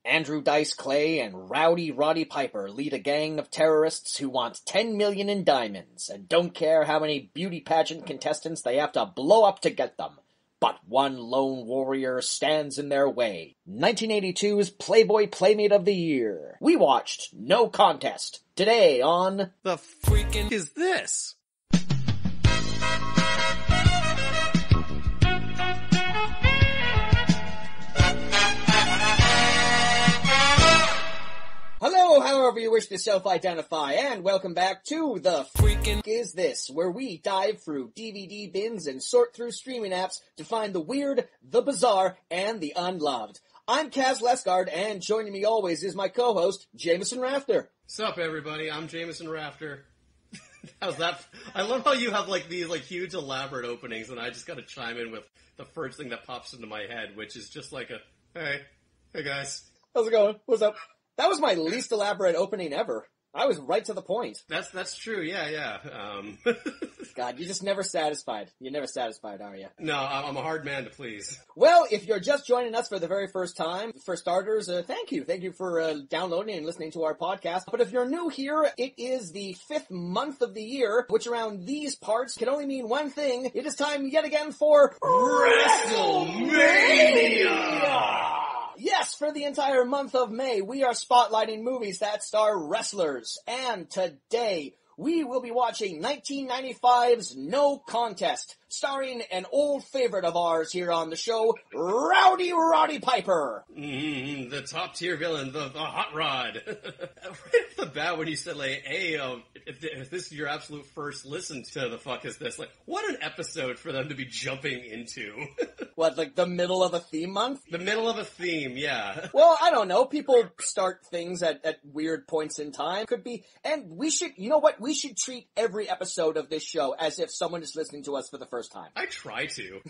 Andrew Dice Clay and Rowdy Roddy Piper lead a gang of terrorists who want 10 million in diamonds and don't care how many beauty pageant contestants they have to blow up to get them. But one lone warrior stands in their way. 1982's Playboy Playmate of the Year. We watched No Contest today on The freaking is this? Hello, however you wish to self-identify, and welcome back to The Freakin' Is This, where we dive through DVD bins and sort through streaming apps to find the weird, the bizarre, and the unloved. I'm Kaz Lesgard, and joining me always is my co-host, Jameson Rafter. Sup, everybody? I'm Jameson Rafter. How's that? I love how you have these huge elaborate openings, and I just gotta chime in with the first thing that pops into my head, which is just like a, hey guys. How's it going? What's up? That was my least elaborate opening ever. I was right to the point. That's true, yeah. God, you're just never satisfied. You're never satisfied, are you? No, I'm a hard man to please. Well, if you're just joining us for the very first time, for starters, thank you. Thank you for downloading and listening to our podcast. But if you're new here, it is the 5th month of the year, which around these parts can only mean one thing. It is time yet again for WrestleMania! Yes, for the entire month of May, we are spotlighting movies that star wrestlers. And today, we will be watching 1995's No Contest, starring an old favorite of ours here on the show, Rowdy Roddy Piper. The top tier villain, the Hot Rod. Right off the bat when you said, hey, if this is your absolute first listen to The Fuck Is This, what an episode for them to be jumping into. What, the middle of a theme month? The middle of a theme, yeah. Well, I don't know. People start things at weird points in time. Could be, and we should, you know what? We should treat every episode of this show as if someone is listening to us for the first time. I try to.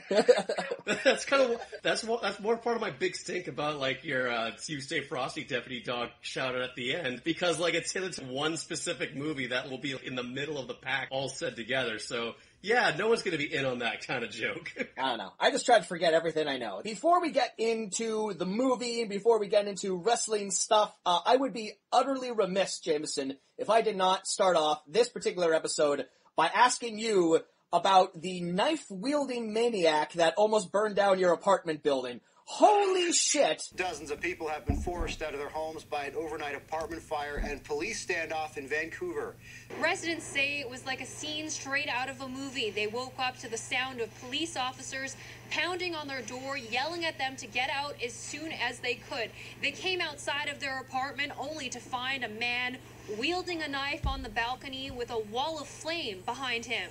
That's more part of my big stink about your You Stay Frosty Deputy Dog shout out at the end, because it's one specific movie that will be in the middle of the pack all said together. So yeah, no one's going to be in on that kind of joke. I don't know. I just try to forget everything I know. Before we get into the movie, before we get into wrestling stuff, I would be utterly remiss, Jameson, if I did not start off this particular episode by asking you about the knife-wielding maniac that almost burned down your apartment building. Holy shit! Dozens of people have been forced out of their homes by an overnight apartment fire and police standoff in Vancouver. Residents say it was like a scene straight out of a movie. They woke up to the sound of police officers pounding on their door, yelling at them to get out as soon as they could. They came outside of their apartment only to find a man wielding a knife on the balcony with a wall of flame behind him.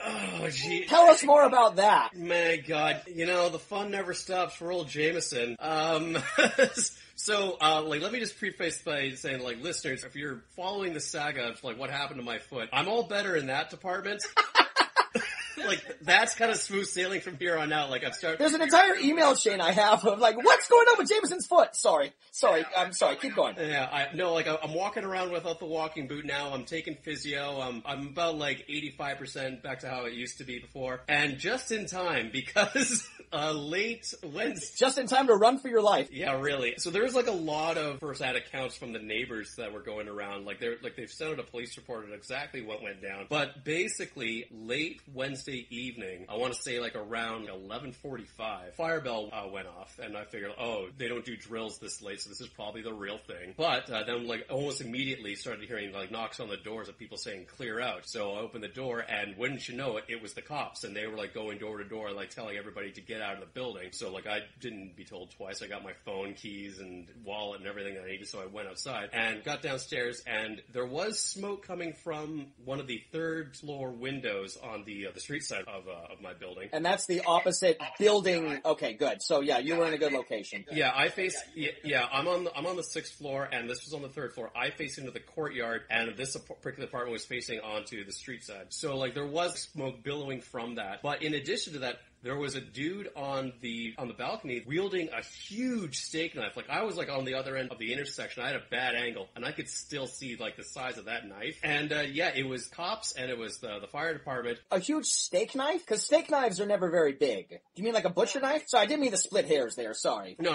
Oh, gee. Tell us more about that. My God, the fun never stops for old Jameson. So, let me just preface by saying, listeners, if you're following the saga of, what happened to my foot, I'm all better in that department. That's kind of smooth sailing from here on out. There's an entire email chain I have of, what's going on with Jameson's foot? Sorry, I'm sorry, keep going. Yeah, I'm walking around without the walking boot now. I'm taking physio. I'm about, 85% back to how it used to be before. And just in time, because, late Wednesday. Just in time to run for your life. Yeah, really. So there's, a lot of first-hand accounts from the neighbors that were going around. They've sent out a police report on exactly what went down. But basically, late Wednesday evening, I want to say around 11:45, fire bell went off, and I figured, they don't do drills this late, so this is probably the real thing. But then almost immediately started hearing knocks on the doors of people saying clear out. So I opened the door, and wouldn't you know it, it was the cops, and they were going door to door, telling everybody to get out of the building. So I didn't be told twice. I got my phone, keys, and wallet and everything that I needed, so I went outside and got downstairs, and there was smoke coming from one of the third floor windows on the street side of my building. And that's the opposite building. Okay, good. So yeah, you were in a good location. Yeah, I'm on the 6th floor, and this was on the 3rd floor. I face into the courtyard, and this particular apartment was facing onto the street side. So there was smoke billowing from that. But in addition to that, there was a dude on the balcony wielding a huge steak knife. Like, I was like on the other end of the intersection. I had a bad angle, and I could still see like the size of that knife. And yeah, it was cops, and it was the fire department. A huge steak knife? Because steak knives are never very big. Do you mean like a butcher knife? So I didn't mean to split hairs there, sorry. No.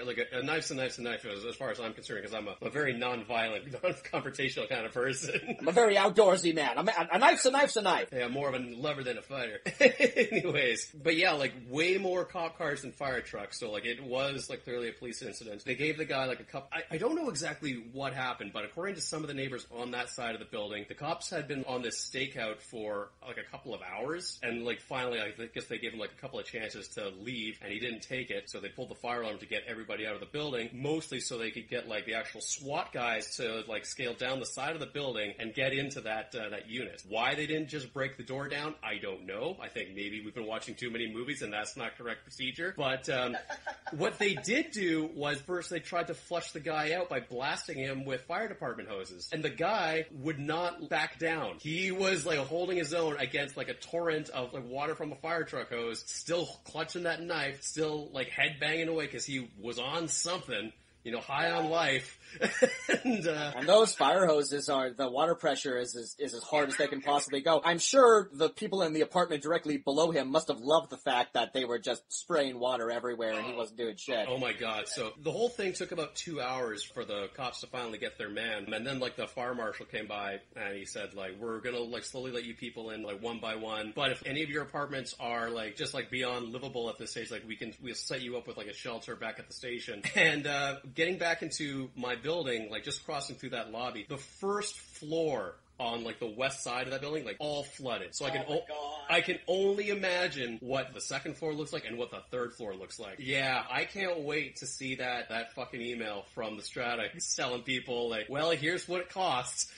Like a knife's a knife's a knife as far as I'm concerned, because I'm a very non-violent, non-confrontational kind of person. I'm a very outdoorsy man. A knife's a knife's a knife. Yeah, more of a lover than a fighter. Anyways, but yeah, like way more cop cars than fire trucks, so like it was like clearly a police incident. They gave the guy like a cup. I don't know exactly what happened, but according to some of the neighbors on that side of the building, the cops had been on this stakeout for like a couple of hours, and like finally I guess they gave him like a couple of chances to leave, and he didn't take it, so they pulled the fire alarm to get everybody out of the building, mostly so they could get like the actual SWAT guys to like scale down the side of the building and get into that unit. Why they didn't just break the door down, I don't know. I think maybe we've been watching too many movies and that's not correct procedure. But what they did do was first they tried to flush the guy out by blasting him with fire department hoses. And the guy would not back down. He was like holding his own against like a torrent of like water from a fire truck hose, still clutching that knife, still like head banging away because he was on something. You know, high on life. and those fire hoses the water pressure is as hard as they can possibly go. I'm sure the people in the apartment directly below him must have loved the fact that they were just spraying water everywhere and he wasn't doing shit. Oh my god. So the whole thing took about 2 hours for the cops to finally get their man. And then like the fire marshal came by and he said like, we're gonna like slowly let you people in like one by one. But if any of your apartments are like just like beyond livable at this stage, like we'll set you up with like a shelter back at the station. And getting back into my building, like just crossing through that lobby, the first floor on like the west side of that building, like all flooded. So I can only imagine what the second floor looks like and what the third floor looks like. Yeah, I can't wait to see that fucking email from the Strata telling people like, well, here's what it costs.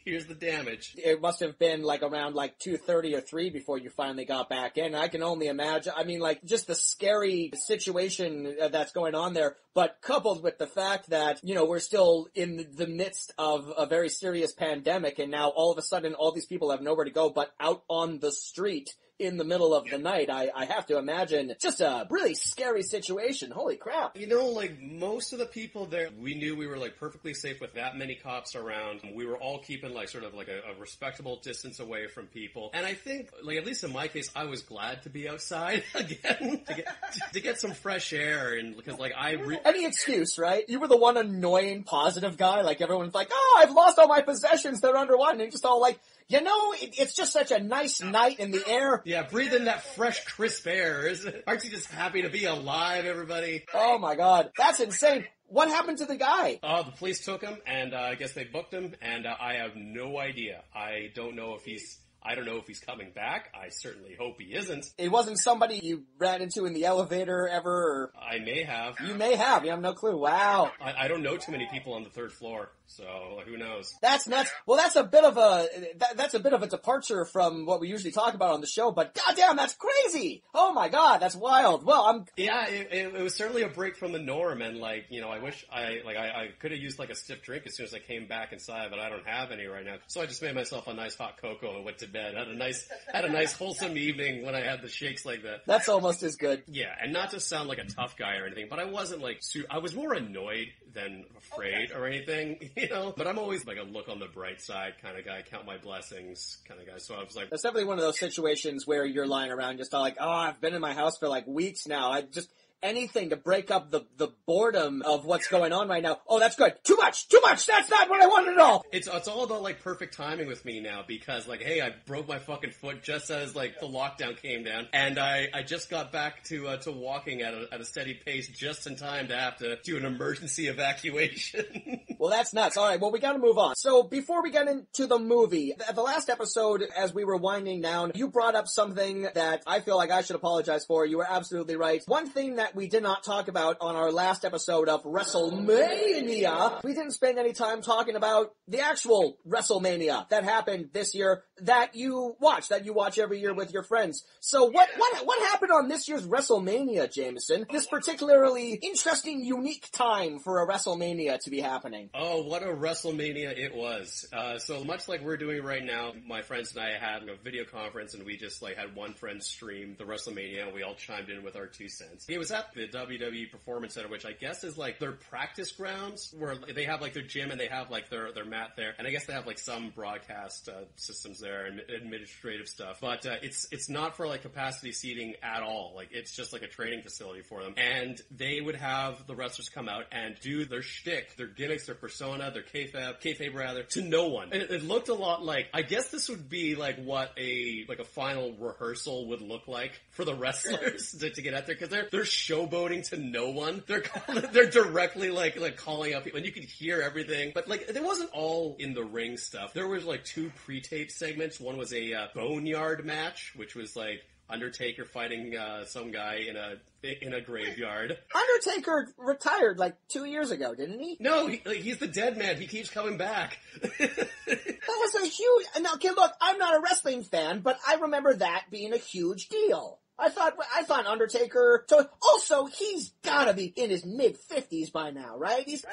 Here's the damage. It must have been like around like 2:30 or 3 before you finally got back in. I can only imagine. I mean, like just the scary situation that's going on there, but coupled with the fact that, you know, we're still in the midst of a very serious pandemic, and now all of a sudden all these people have nowhere to go but out on the street in the middle of the night. I have to imagine just a really scary situation. Holy crap. You know, like most of the people there, we knew we were like perfectly safe with that many cops around. We were all keeping like sort of like a respectable distance away from people. And I think, like at least in my case, I was glad to be outside again to get some fresh air, and because like any excuse, right? You were the one annoying positive guy. Like everyone's like, oh, I've lost all my possessions. They're underwater. And you're just all like, you know, it's just such a nice night in the air. Yeah, breathe in that fresh, crisp air. Aren't you just happy to be alive, everybody? Oh my god, that's insane. What happened to the guy? The police took him, and I guess they booked him, and I have no idea. I don't know if he's coming back. I certainly hope he isn't. It wasn't somebody you ran into in the elevator ever, or... I may have. You may have. You have no clue. Wow. I don't know too many people on the third floor, so who knows? That's nuts. Well, that's a bit of a departure from what we usually talk about on the show, but goddamn, that's crazy! Oh my god, that's wild. Well, Yeah, it was certainly a break from the norm, and like, you know, I wish I could have used like a stiff drink as soon as I came back inside, but I don't have any right now. So I just made myself a nice hot cocoa and went to bed. Had a nice wholesome evening when I had the shakes like that. That's almost as good. Yeah, and not to sound like a tough guy or anything, but I wasn't like I was more annoyed than afraid or anything, you know? But I'm always like a look on the bright side kind of guy, count my blessings kind of guy. So I was like... That's definitely one of those situations where you're lying around just all like, oh, I've been in my house for like weeks now. Anything to break up the boredom of what's going on right now. Oh, that's good. Too much! That's not what I wanted at all! It's all about, like, perfect timing with me now, because, like, hey, I broke my fucking foot just as, like, the lockdown came down, and I just got back to walking at a steady pace just in time to have to do an emergency evacuation. Well, that's nuts. Alright, well, we gotta move on. So, before we get into the movie, at the last episode, as we were winding down, you brought up something that I feel like I should apologize for. You were absolutely right. One thing that we did not talk about on our last episode of WrestleMania, we didn't spend any time talking about the actual WrestleMania that happened this year that you watch every year with your friends. So what happened on this year's WrestleMania, Jameson? This particularly interesting, unique time for a WrestleMania to be happening. Oh, what a WrestleMania it was. So much like we're doing right now, my friends and I had a video conference and we just like had one friend stream the WrestleMania and we all chimed in with our 2 cents. It was at the WWE Performance Center, which I guess is like their practice grounds where they have like their gym and they have like their mat there. And I guess they have like some broadcast systems there and administrative stuff. But it's not for like capacity seating at all. Like it's just like a training facility for them. And they would have the wrestlers come out and do their shtick, their gimmicks, their persona, their kayfabe rather, to no one. And it looked a lot like, I guess this would be like what a final rehearsal would look like for the wrestlers to get out there, because they're showboating to no one. They're directly like calling out people, and you could hear everything. But like, it wasn't all in the ring stuff. There was like 2 pre-tape segments. One was a boneyard match, which was like Undertaker fighting some guy in a graveyard. Undertaker retired like 2 years ago, didn't he? No, he's the dead man. He keeps coming back. That was a huge... Now, okay, look, I'm not a wrestling fan, but I remember that being a huge deal. I thought Undertaker... So, also, he's gotta be in his mid-50s by now, right? He is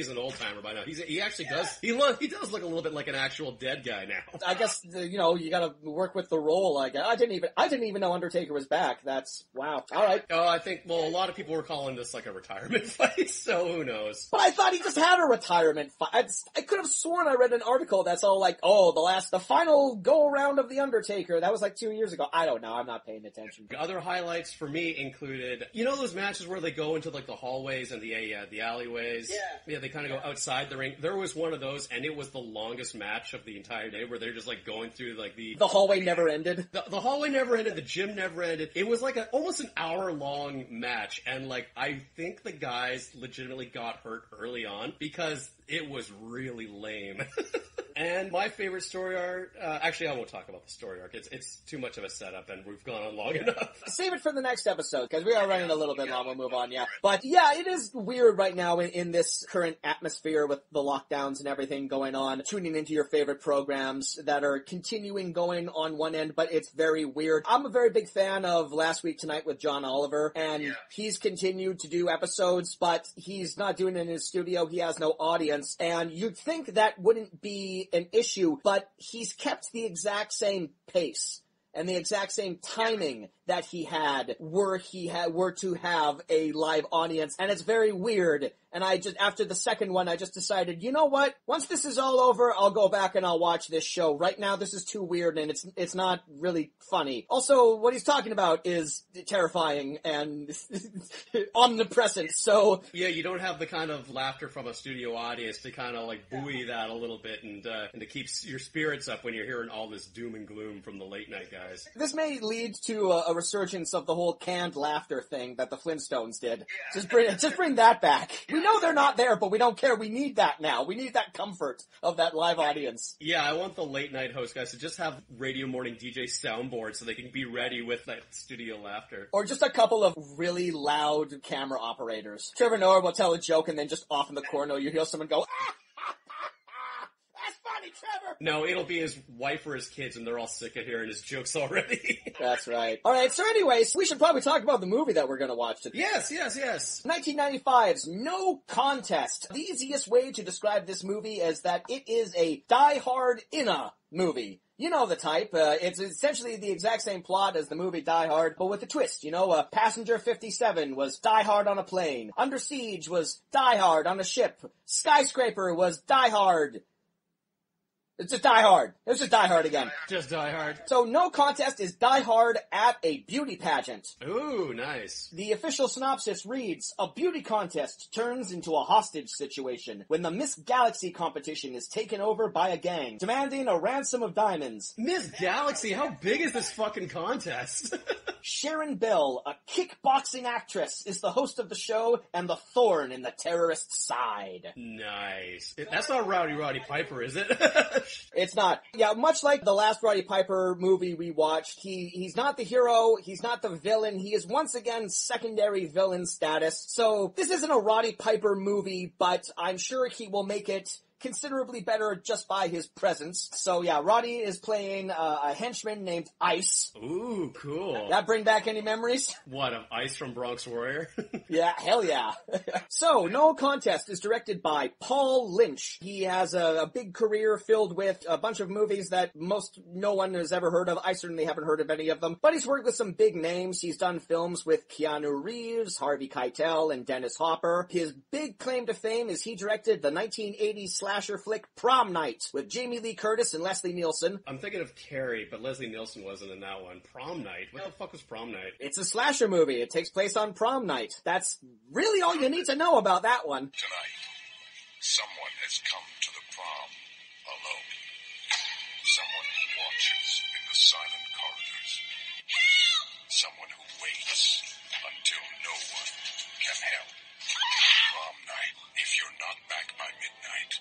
an old-timer by now. He actually does... He does look a little bit like an actual dead guy now. I guess, you gotta work with the role, I guess. I didn't even know Undertaker was back. That's... Wow. Alright. Oh, I think, well, a lot of people were calling this like a retirement fight, so who knows? But I thought he just had a retirement fight. I could have sworn I read an article that's all like, the final go-around of The Undertaker. That was like 2 years ago. I don't know. I'm not paying attention. Other highlights for me included, those matches where they go into like the hallways and the alleyways? Yeah, they kind of go outside the ring. There was one of those, and it was the longest match of the entire day, where they're just like going through like the hallway never ended. The hallway never ended. The gym never ended. It was like almost an hour-long match, and like I think the guys legitimately got hurt early on because it was really lame. And my favorite story arc, actually I won't talk about the story arc, it's too much of a setup and we've gone on long enough. Save it for the next episode, because we are running a little bit long, we'll move on, yeah. But yeah, it is weird right now in this current atmosphere with the lockdowns and everything going on, tuning into your favorite programs that are continuing going on one end, but it's very weird. I'm a very big fan of Last Week Tonight with John Oliver, and he's continued to do episodes, but he's not doing it in his studio, he has no audience, and you'd think that wouldn't be an issue, but he's kept the exact same pace and the exact same timing that he had were to have a live audience, and it's very weird. And after the second one, I just decided, you know what? Once this is all over, I'll go back and I'll watch this show. Right now, this is too weird and it's not really funny. Also, what he's talking about is terrifying and omnipresent, so... Yeah, you don't have the kind of laughter from a studio audience to kind of like buoy that a little bit and to keep your spirits up when you're hearing all this doom and gloom from the late night guys. This may lead to a resurgence of the whole canned laughter thing that the Flintstones did. Just bring that back. We know they're not there, but we don't care. We need that now. We need that comfort of that live audience. Yeah, I want the late night host guys to just have radio morning DJ soundboards so they can be ready with that studio laughter. Or just a couple of really loud camera operators. Trevor Noah will tell a joke and then just off in the corner you hear someone go, "That's funny, Trevor!" No, it'll be his wife or his kids, and they're all sick of hearing his jokes already. That's right. Alright, so anyways, we should probably talk about the movie that we're gonna watch today. Yes. 1995's No Contest. The easiest way to describe this movie is that it is a Die Hard in a movie. You know the type. It's essentially the exact same plot as the movie Die Hard, but with a twist. Passenger 57 was Die Hard on a plane. Under Siege was Die Hard on a ship. Skyscraper was Die Hard. It's just Die Hard. It's just Die Hard again. Just Die Hard. So No Contest is Die Hard at a beauty pageant. Ooh, nice. The official synopsis reads, a beauty contest turns into a hostage situation when the Miss Galaxy competition is taken over by a gang, demanding a ransom of diamonds. Miss Galaxy? How big is this fucking contest? Sharon Bell, a kickboxing actress, is the host of the show and the thorn in the terrorist's side. Nice. That's not Roddy Piper, is it? It's not. Yeah, much like the last Roddy Piper movie we watched, he's not the hero, he's not the villain, he is once again secondary villain status. So, this isn't a Roddy Piper movie, but I'm sure he will make it considerably better just by his presence. So yeah, Roddy is playing a henchman named Ice. Ooh, cool. That bring back any memories? What, of Ice from Bronx Warrior? Yeah, hell yeah. So, No Contest is directed by Paul Lynch. He has a big career filled with a bunch of movies that no one has ever heard of. I certainly haven't heard of any of them. But he's worked with some big names. He's done films with Keanu Reeves, Harvey Keitel, and Dennis Hopper. His big claim to fame is he directed the 1980s slasher flick Prom Night with Jamie Lee Curtis and Leslie Nielsen. I'm thinking of Carrie, but Leslie Nielsen wasn't in that one. Prom Night? What the fuck was Prom Night? It's a slasher movie. It takes place on prom night. That's really all you need to know about that one. Tonight, someone has come to the prom alone. Someone who watches in the silent corridors. Someone who waits until no one can help. Prom night. If you're not back by midnight,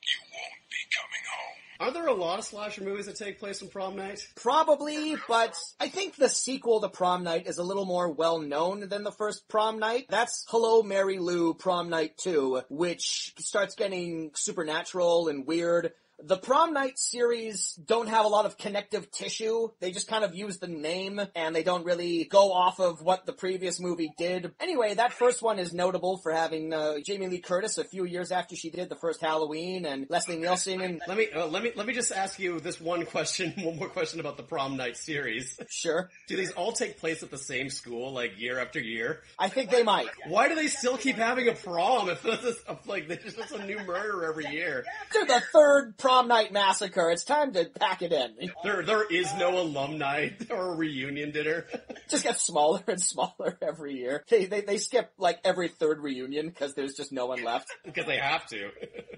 you won't be coming home. Are there a lot of slasher movies that take place on Prom Night? Probably, but I think the sequel to Prom Night is a little more well-known than the first Prom Night. That's Hello, Mary Lou Prom Night 2, which starts getting supernatural and weird. The Prom Night series don't have a lot of connective tissue. They just kind of use the name, and they don't really go off of what the previous movie did. Anyway, that first one is notable for having Jamie Lee Curtis a few years after she did the first Halloween, and Leslie Nielsen. And Let me just ask you this one more question about the Prom Night series. Sure. Do these all take place at the same school, like year after year? I think they might. Why do they still keep having a prom if there's just a new murder every year? To the third Prom Night massacre. It's time to pack it in. There is no alumni or reunion dinner. Just gets smaller and smaller every year. They skip like every third reunion because there's just no one left. Because they have to.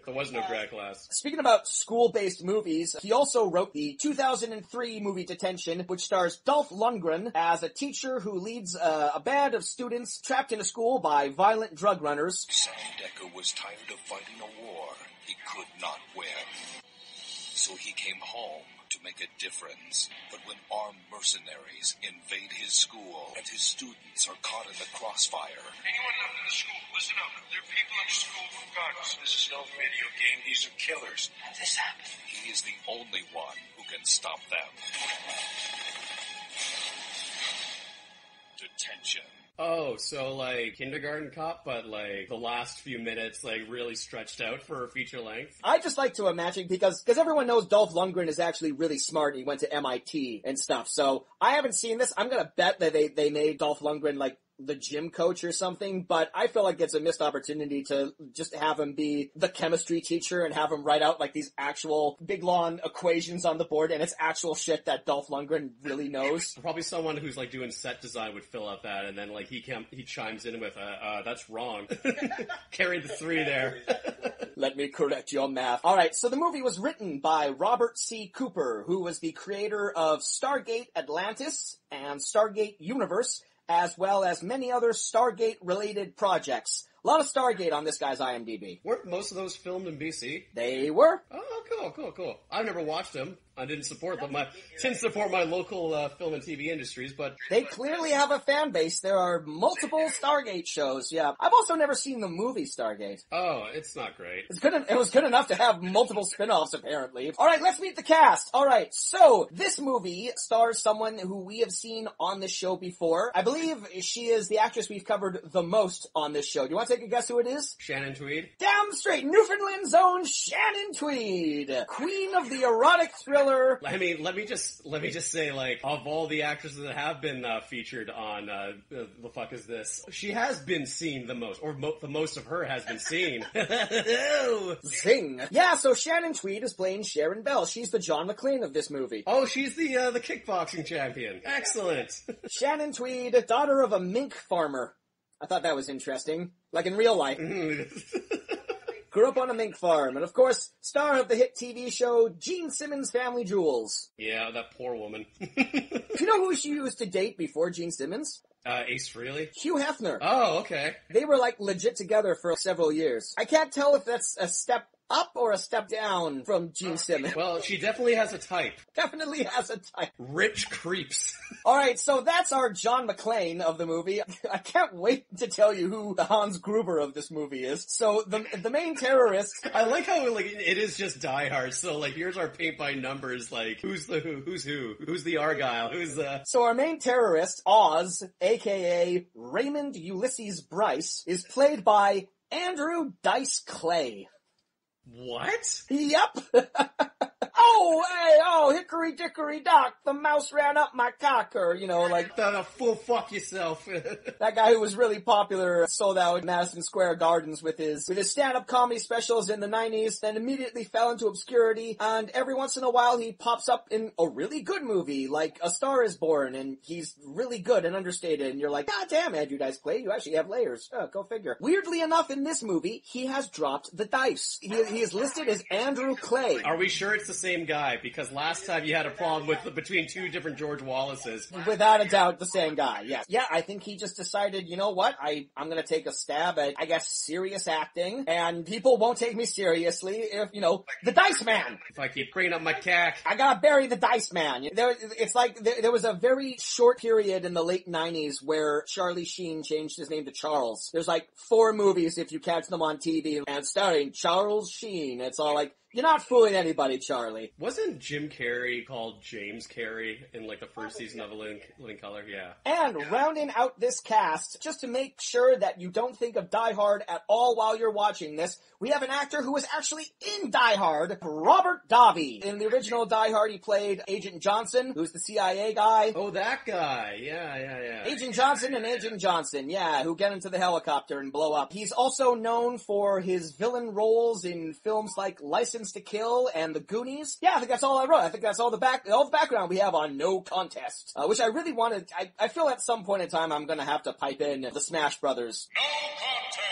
There was no grad class. Speaking about school-based movies, he also wrote the 2003 movie Detention, which stars Dolph Lundgren as a teacher who leads a band of students trapped in a school by violent drug runners. Sam Decker was tired of fighting a war he could not win. So he came home to make a difference. But when armed mercenaries invade his school and his students are caught in the crossfire... Anyone left in the school, listen up. There are people in the school with guns. This is no video game. These are killers. And this happened. He is the only one who can stop them. Detention. Oh, so like Kindergarten Cop, but like the last few minutes like really stretched out for a feature length? I just like to imagine, because everyone knows Dolph Lundgren is actually really smart. He went to MIT and stuff, so I haven't seen this. I'm gonna bet that they made Dolph Lundgren like the gym coach or something, but I feel like it's a missed opportunity to just have him be the chemistry teacher and have him write out like these actual big long equations on the board, and it's actual shit that Dolph Lundgren really knows. Probably someone who's like doing set design would fill out that, and then like he chimes in with, that's wrong. Carried the 3 there. Let me correct your math. Alright, so the movie was written by Robert C. Cooper, who was the creator of Stargate Atlantis and Stargate Universe, as well as many other Stargate-related projects. A lot of Stargate on this guy's IMDb. Weren't most of those filmed in BC? They were. Oh, cool. I've never watched them. I didn't support them. Didn't support my local film and TV industries, but... They clearly have a fan base. There are multiple Stargate shows, yeah. I've also never seen the movie Stargate. Oh, it's not great. It was good enough to have multiple spin-offs, apparently. Alright, let's meet the cast. Alright, so, this movie stars someone who we have seen on this show before. I believe she is the actress we've covered the most on this show. Do you want to take a guess who it is? Shannon Tweed? Damn straight, Newfoundland's own Shannon Tweed. Queen of the erotic thriller. I mean, let me just say, like, of all the actresses that have been featured on The Fuck Is This, she has been seen the most, or the most of her has been seen. Zing. Yeah, so Shannon Tweed is playing Sharon Bell. She's the John McClane of this movie. Oh, she's the kickboxing champion. Excellent. Shannon Tweed, daughter of a mink farmer. I thought that was interesting. Like in real life. Grew up on a mink farm, and of course, star of the hit TV show Gene Simmons' Family Jewels. Yeah, that poor woman. Do you know who she used to date before Gene Simmons? Ace Frehley? Hugh Hefner. Oh, okay. They were like legit together for several years. I can't tell if that's a step up or a step down from Gene Simmons? Well, she definitely has a type. Definitely has a type. Rich creeps. Alright, so that's our John McClane of the movie. I can't wait to tell you who the Hans Gruber of this movie is. So the main terrorist... I like how, like, it is just Die Hard, so, like, here's our paint by numbers, like, who's the who? Who's the Argyle? Who's the... So our main terrorist, Oz, aka Raymond Ulysses Bryce, is played by Andrew Dice Clay. What? Yep. Oh, hey, oh, hickory dickory dock, the mouse ran up my cock, or, you know, like... The full fuck yourself. That guy who was really popular, sold out in Madison Square Gardens with his stand-up comedy specials in the 90s, then immediately fell into obscurity, and every once in a while he pops up in a really good movie, like A Star is Born, and he's really good and understated, and you're like, God damn, Andrew Dice Clay, you actually have layers. Oh, go figure. Weirdly enough, in this movie, he has dropped the dice. He is listed as Andrew Clay. Are we sure it's the same guy? Because last time you had a problem between two different George Wallaces. Without a doubt, the same guy, yes. Yeah, I think he just decided, you know what, I'm gonna take a stab at, I guess, serious acting, and people won't take me seriously if, you know, the Dice Man! If I keep bringing up my cack. I gotta bury the Dice Man. It's like, there was a very short period in the late 90s where Charlie Sheen changed his name to Charles. There's like 4 movies if you catch them on TV, and starring Charles Sheen. It's all like, you're not fooling anybody, Charlie. Wasn't Jim Carrey called James Carrey in, like, the first season of Living Color? Yeah. And rounding out this cast, just to make sure that you don't think of Die Hard at all while you're watching this, we have an actor who was actually in Die Hard, Robert Davi. In the original Die Hard, he played Agent Johnson, who's the CIA guy. Oh, that guy. Yeah. Agent Johnson and Agent Johnson, yeah, who get into the helicopter and blow up. He's also known for his villain roles in films like License to Kill and The Goonies. Yeah, I think that's all I wrote. I think that's all the background we have on No Contest, which I really wanted. I feel at some point in time I'm gonna have to pipe in the Smash Brothers. No contest!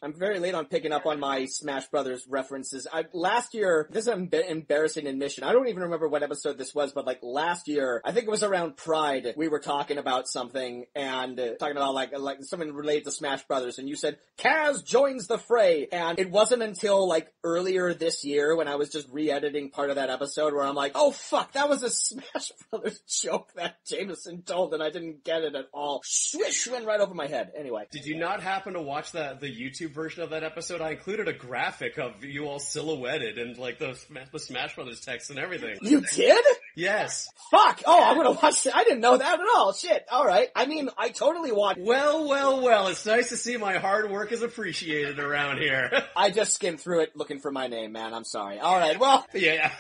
I'm very late on picking up on my Smash Brothers references. Last year, this is an embarrassing admission. I don't even remember what episode this was, but like last year, I think it was around Pride, we were talking about something, and talking about like something related to Smash Brothers, and you said, Kaz joins the fray, and it wasn't until like earlier this year when I was just re-editing part of that episode where I'm like, oh fuck, that was a Smash Brothers joke that Jameson told, and I didn't get it at all. Swish, went right over my head. Anyway. Did you not happen to watch the YouTube version of that episode? I included a graphic of you all silhouetted and like the Smash Brothers text and everything. You did? Yes. Fuck! Oh, I'm gonna watch it. I didn't know that at all. Shit. Alright. I mean, I totally watched. Well. It's nice to see my hard work is appreciated around here. I just skimmed through it looking for my name, man. I'm sorry. Alright, well. Yeah.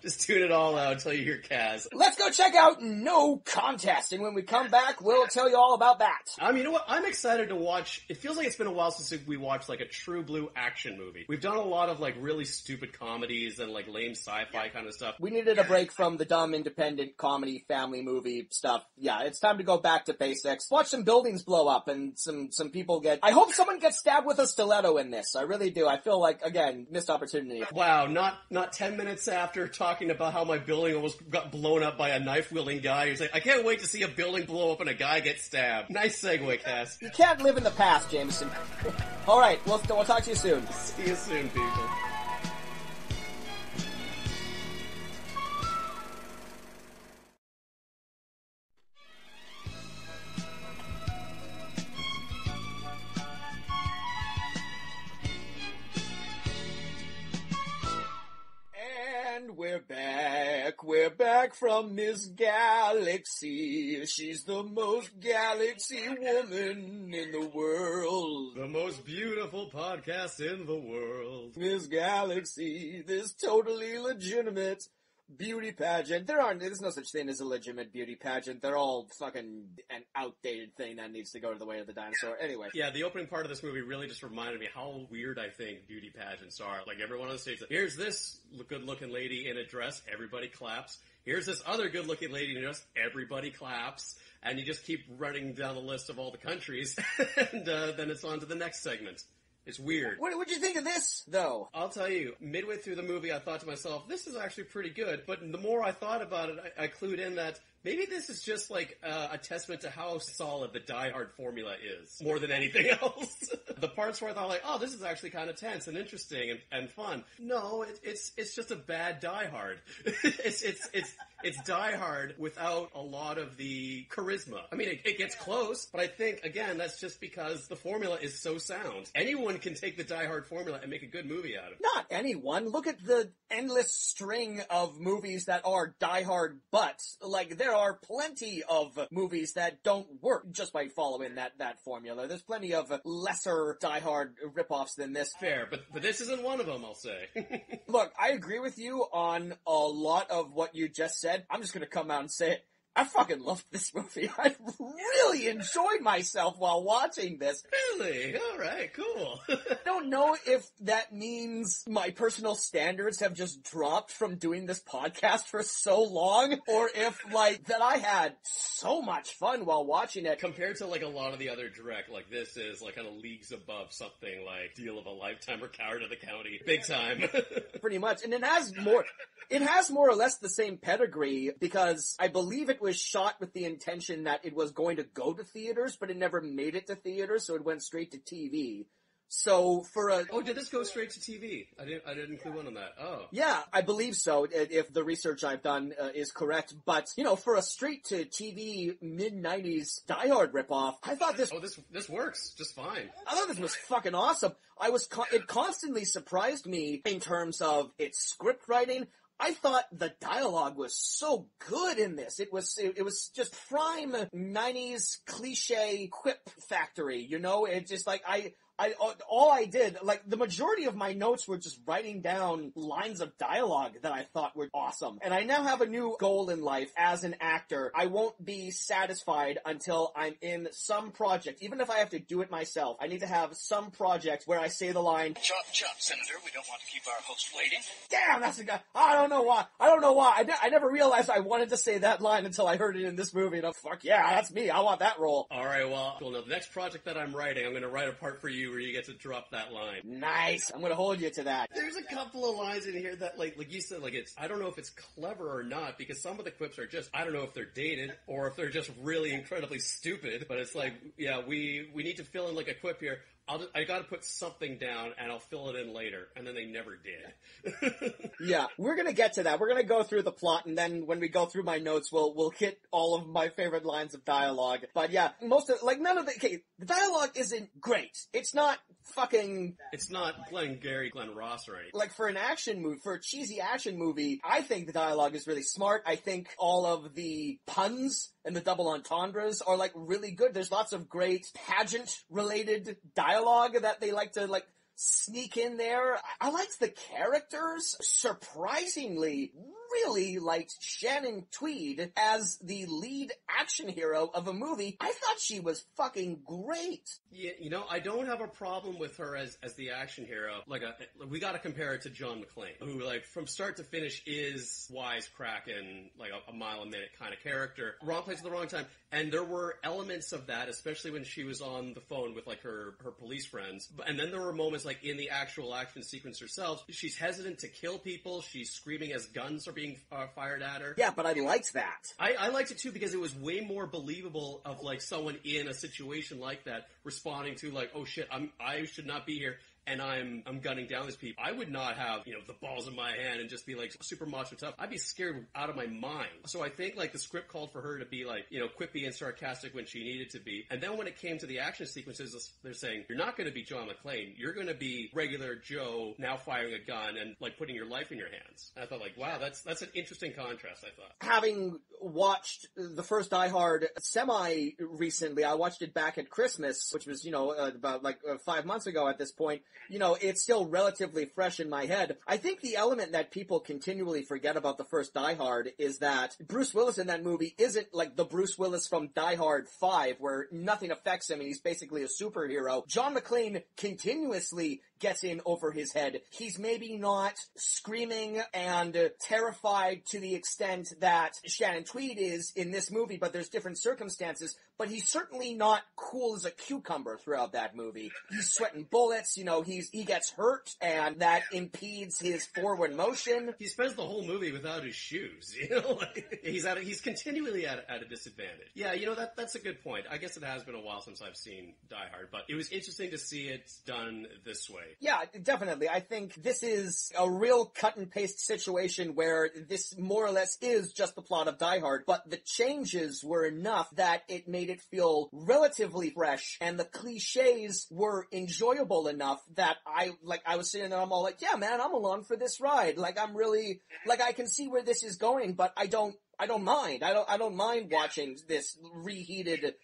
Just tune it all out until you hear Kaz. Let's go check out No Contest, and when we come back, we'll tell you all about that. You know what? I'm excited to watch. It feels like it's been a while since we watched like a true blue action movie. We've done a lot of like really stupid comedies and like lame sci-fi kind of stuff. We needed a break from the dumb independent comedy family movie stuff. Yeah, it's time to go back to basics. Watch some buildings blow up and some people get... I hope someone gets stabbed with a stiletto in this. I really do. I feel like, again, missed opportunity. Wow, not 10 minutes after talking about how my building almost got blown up by a knife-wielding guy, you're like, I can't wait to see a building blow up and a guy get stabbed. Nice segue, Cass. You can't live in the past, Jameson. Alright, we'll talk to you soon. See you soon, people. And we're back from Miss Galaxy. She's the most galaxy woman in the world. The most beautiful podcast in the world. Miss Galaxy, this totally legitimate beauty pageant. There's no such thing as a legitimate beauty pageant. They're all fucking an outdated thing that needs to go to the way of the dinosaur. Anyway. Yeah, the opening part of this movie really just reminded me how weird I think beauty pageants are. Like everyone on the stage, like, here's this good-looking lady in a dress, everybody claps. Here's this other good-looking lady in a dress, everybody claps. And you just keep running down the list of all the countries, and then it's on to the next segment. It's weird. What'd you think of this, though? I'll tell you, midway through the movie, I thought to myself, this is actually pretty good. But the more I thought about it, I clued in that maybe this is just like a testament to how solid the Die Hard formula is, more than anything else. The part parts where I thought, like, oh, this is actually kind of tense and interesting and fun. No, it's just a bad Die Hard. It's Die Hard without a lot of the charisma. I mean, it gets close, but I think, again, that's just because the formula is so sound. Anyone can take the Die Hard formula and make a good movie out of it. Not anyone. Look at the endless string of movies that are Die Hard butts. Like, there are plenty of movies that don't work just by following that formula. There's plenty of lesser Die Hard ripoffs than this. Fair, but this isn't one of them, I'll say. Look, I agree with you on a lot of what you just said. I'm just gonna come out and say it. I fucking loved this movie. I really enjoyed myself while watching this. Really? Alright, cool. I don't know if that means my personal standards have just dropped from doing this podcast for so long, or if, like, that I had so much fun while watching it. Compared to, like, a lot of the other direct, like, this is, like, kind of leagues above something like Deal of a Lifetime or Coward of the County. Big time. Pretty much. And it has more or less the same pedigree, because I believe it was shot with the intention that it was going to go to theaters, but it never made it to theaters, so it went straight to TV. So for a... Oh, did this go straight to TV? I didn't clue in on that. Oh. Yeah, I believe so, if the research I've done is correct. But, you know, for a straight-to-TV mid-90s Die Hard ripoff, I thought this... Oh, this works just fine. I thought this was fucking awesome. It constantly surprised me in terms of its script writing. I thought the dialogue was so good in this. It was just prime 90s cliche quip factory, you know? It's just like, all I did, like, the majority of my notes were just writing down lines of dialogue that I thought were awesome. And I now have a new goal in life as an actor. I won't be satisfied until I'm in some project. Even if I have to do it myself, I need to have some project where I say the line, Chop, chop, Senator. We don't want to keep our host waiting. damn, that's a guy. I don't know why. I never realized I wanted to say that line until I heard it in this movie. And I'm, fuck yeah, that's me. I want that role. Alright, well, now the next project that I'm writing, I'm going to write a part for you where you get to drop that line. Nice. I'm gonna hold you to that. There's a couple of lines in here that, like you said, like, I don't know if it's clever or not, because some of the quips are just, I don't know if they're dated, or if they're just really incredibly stupid, but it's like, yeah, we need to fill in, like, a quip here. I gotta put something down, and I'll fill it in later. And then they never did. Yeah, we're gonna get to that. We're gonna go through the plot, and then when we go through my notes, we'll hit all of my favorite lines of dialogue. But yeah, the dialogue isn't great. It's not fucking... It's not Glenn Ross or anything. Like, for an action movie, for a cheesy action movie, I think the dialogue is really smart. I think all of the puns and the double entendres are, like, really good. There's lots of great pageant-related dialogue that they like to, like, sneak in there. I liked the characters. Surprisingly, really liked Shannon Tweed as the lead action hero of a movie. I thought she was fucking great. Yeah, you know, I don't have a problem with her as the action hero. We gotta compare her to John McClane, who, like, from start to finish is wisecracking, like, a mile a minute kind of character. Wrong place at the wrong time. And there were elements of that, especially when she was on the phone with, like, her police friends. And then there were moments, like, in the actual action sequence herself, she's hesitant to kill people. She's screaming as guns are being fired at her. Yeah, but I liked that. I liked it too, because it was way more believable of, like, someone in a situation like that responding to, like, oh shit, I should not be here, and I'm gunning down these people. I would not have, you know, the balls in my hand and just be, like, super macho tough. I'd be scared out of my mind. So I think, like, the script called for her to be, like, you know, quippy and sarcastic when she needed to be. And then when it came to the action sequences, they're saying, you're not going to be John McClane. You're going to be regular Joe, now firing a gun and, like, putting your life in your hands. And I thought, like, wow, that's an interesting contrast, I thought. Having watched the first Die Hard semi-recently, I watched it back at Christmas, which was, you know, about, like, 5 months ago at this point. You know, it's still relatively fresh in my head. I think the element that people continually forget about the first Die Hard is that Bruce Willis in that movie isn't like the Bruce Willis from Die Hard 5, where nothing affects him and he's basically a superhero. John McClane continuously gets in over his head. He's maybe not screaming and terrified to the extent that Shannon Tweed is in this movie, but there's different circumstances. But but he's certainly not cool as a cucumber throughout that movie. He's sweating bullets, he gets hurt, and that impedes his forward motion. He spends the whole movie without his shoes, he's continually at a disadvantage. Yeah, that's a good point. I guess it has been a while since I've seen Die Hard, but it was interesting to see it done this way. Yeah, definitely. I think this is a real cut and paste situation where this more or less is just the plot of Die Hard, but the changes were enough that it made it feel relatively fresh, and the cliches were enjoyable enough that I was sitting there, I'm all like, yeah man, I'm along for this ride. I can see where this is going, but I don't mind. I don't mind watching this reheated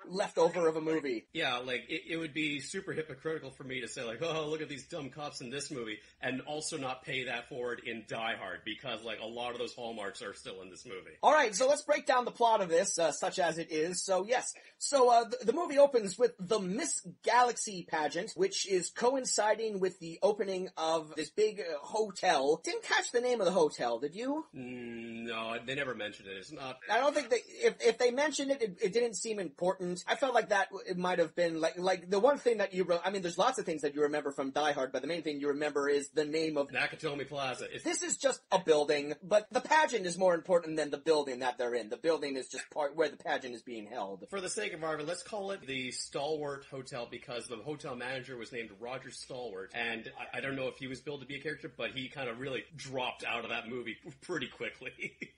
leftover of a movie. Yeah, it would be super hypocritical for me to say oh, look at these dumb cops in this movie, and also not pay that forward in Die Hard, because a lot of those hallmarks are still in this movie. Alright, so let's break down the plot of this, such as it is. So yes, the movie opens with the Miss Galaxy pageant, which is coinciding with the opening of this big hotel. Didn't catch the name of the hotel, did you? No, they never mentioned it. It's not... I don't think if they mentioned it, it didn't seem important. I felt like that it might have been like the one thing that there's lots of things that you remember from Die Hard, but the main thing you remember is the name of Nakatomi Plaza. This is just a building, but the pageant is more important than the building that they're in. The building is just part where the pageant is being held. For the sake of argument, let's call it the Stalwart Hotel, because the hotel manager was named Roger Stalwart, and I don't know if he was billed to be a character, but he kind of really dropped out of that movie pretty quickly.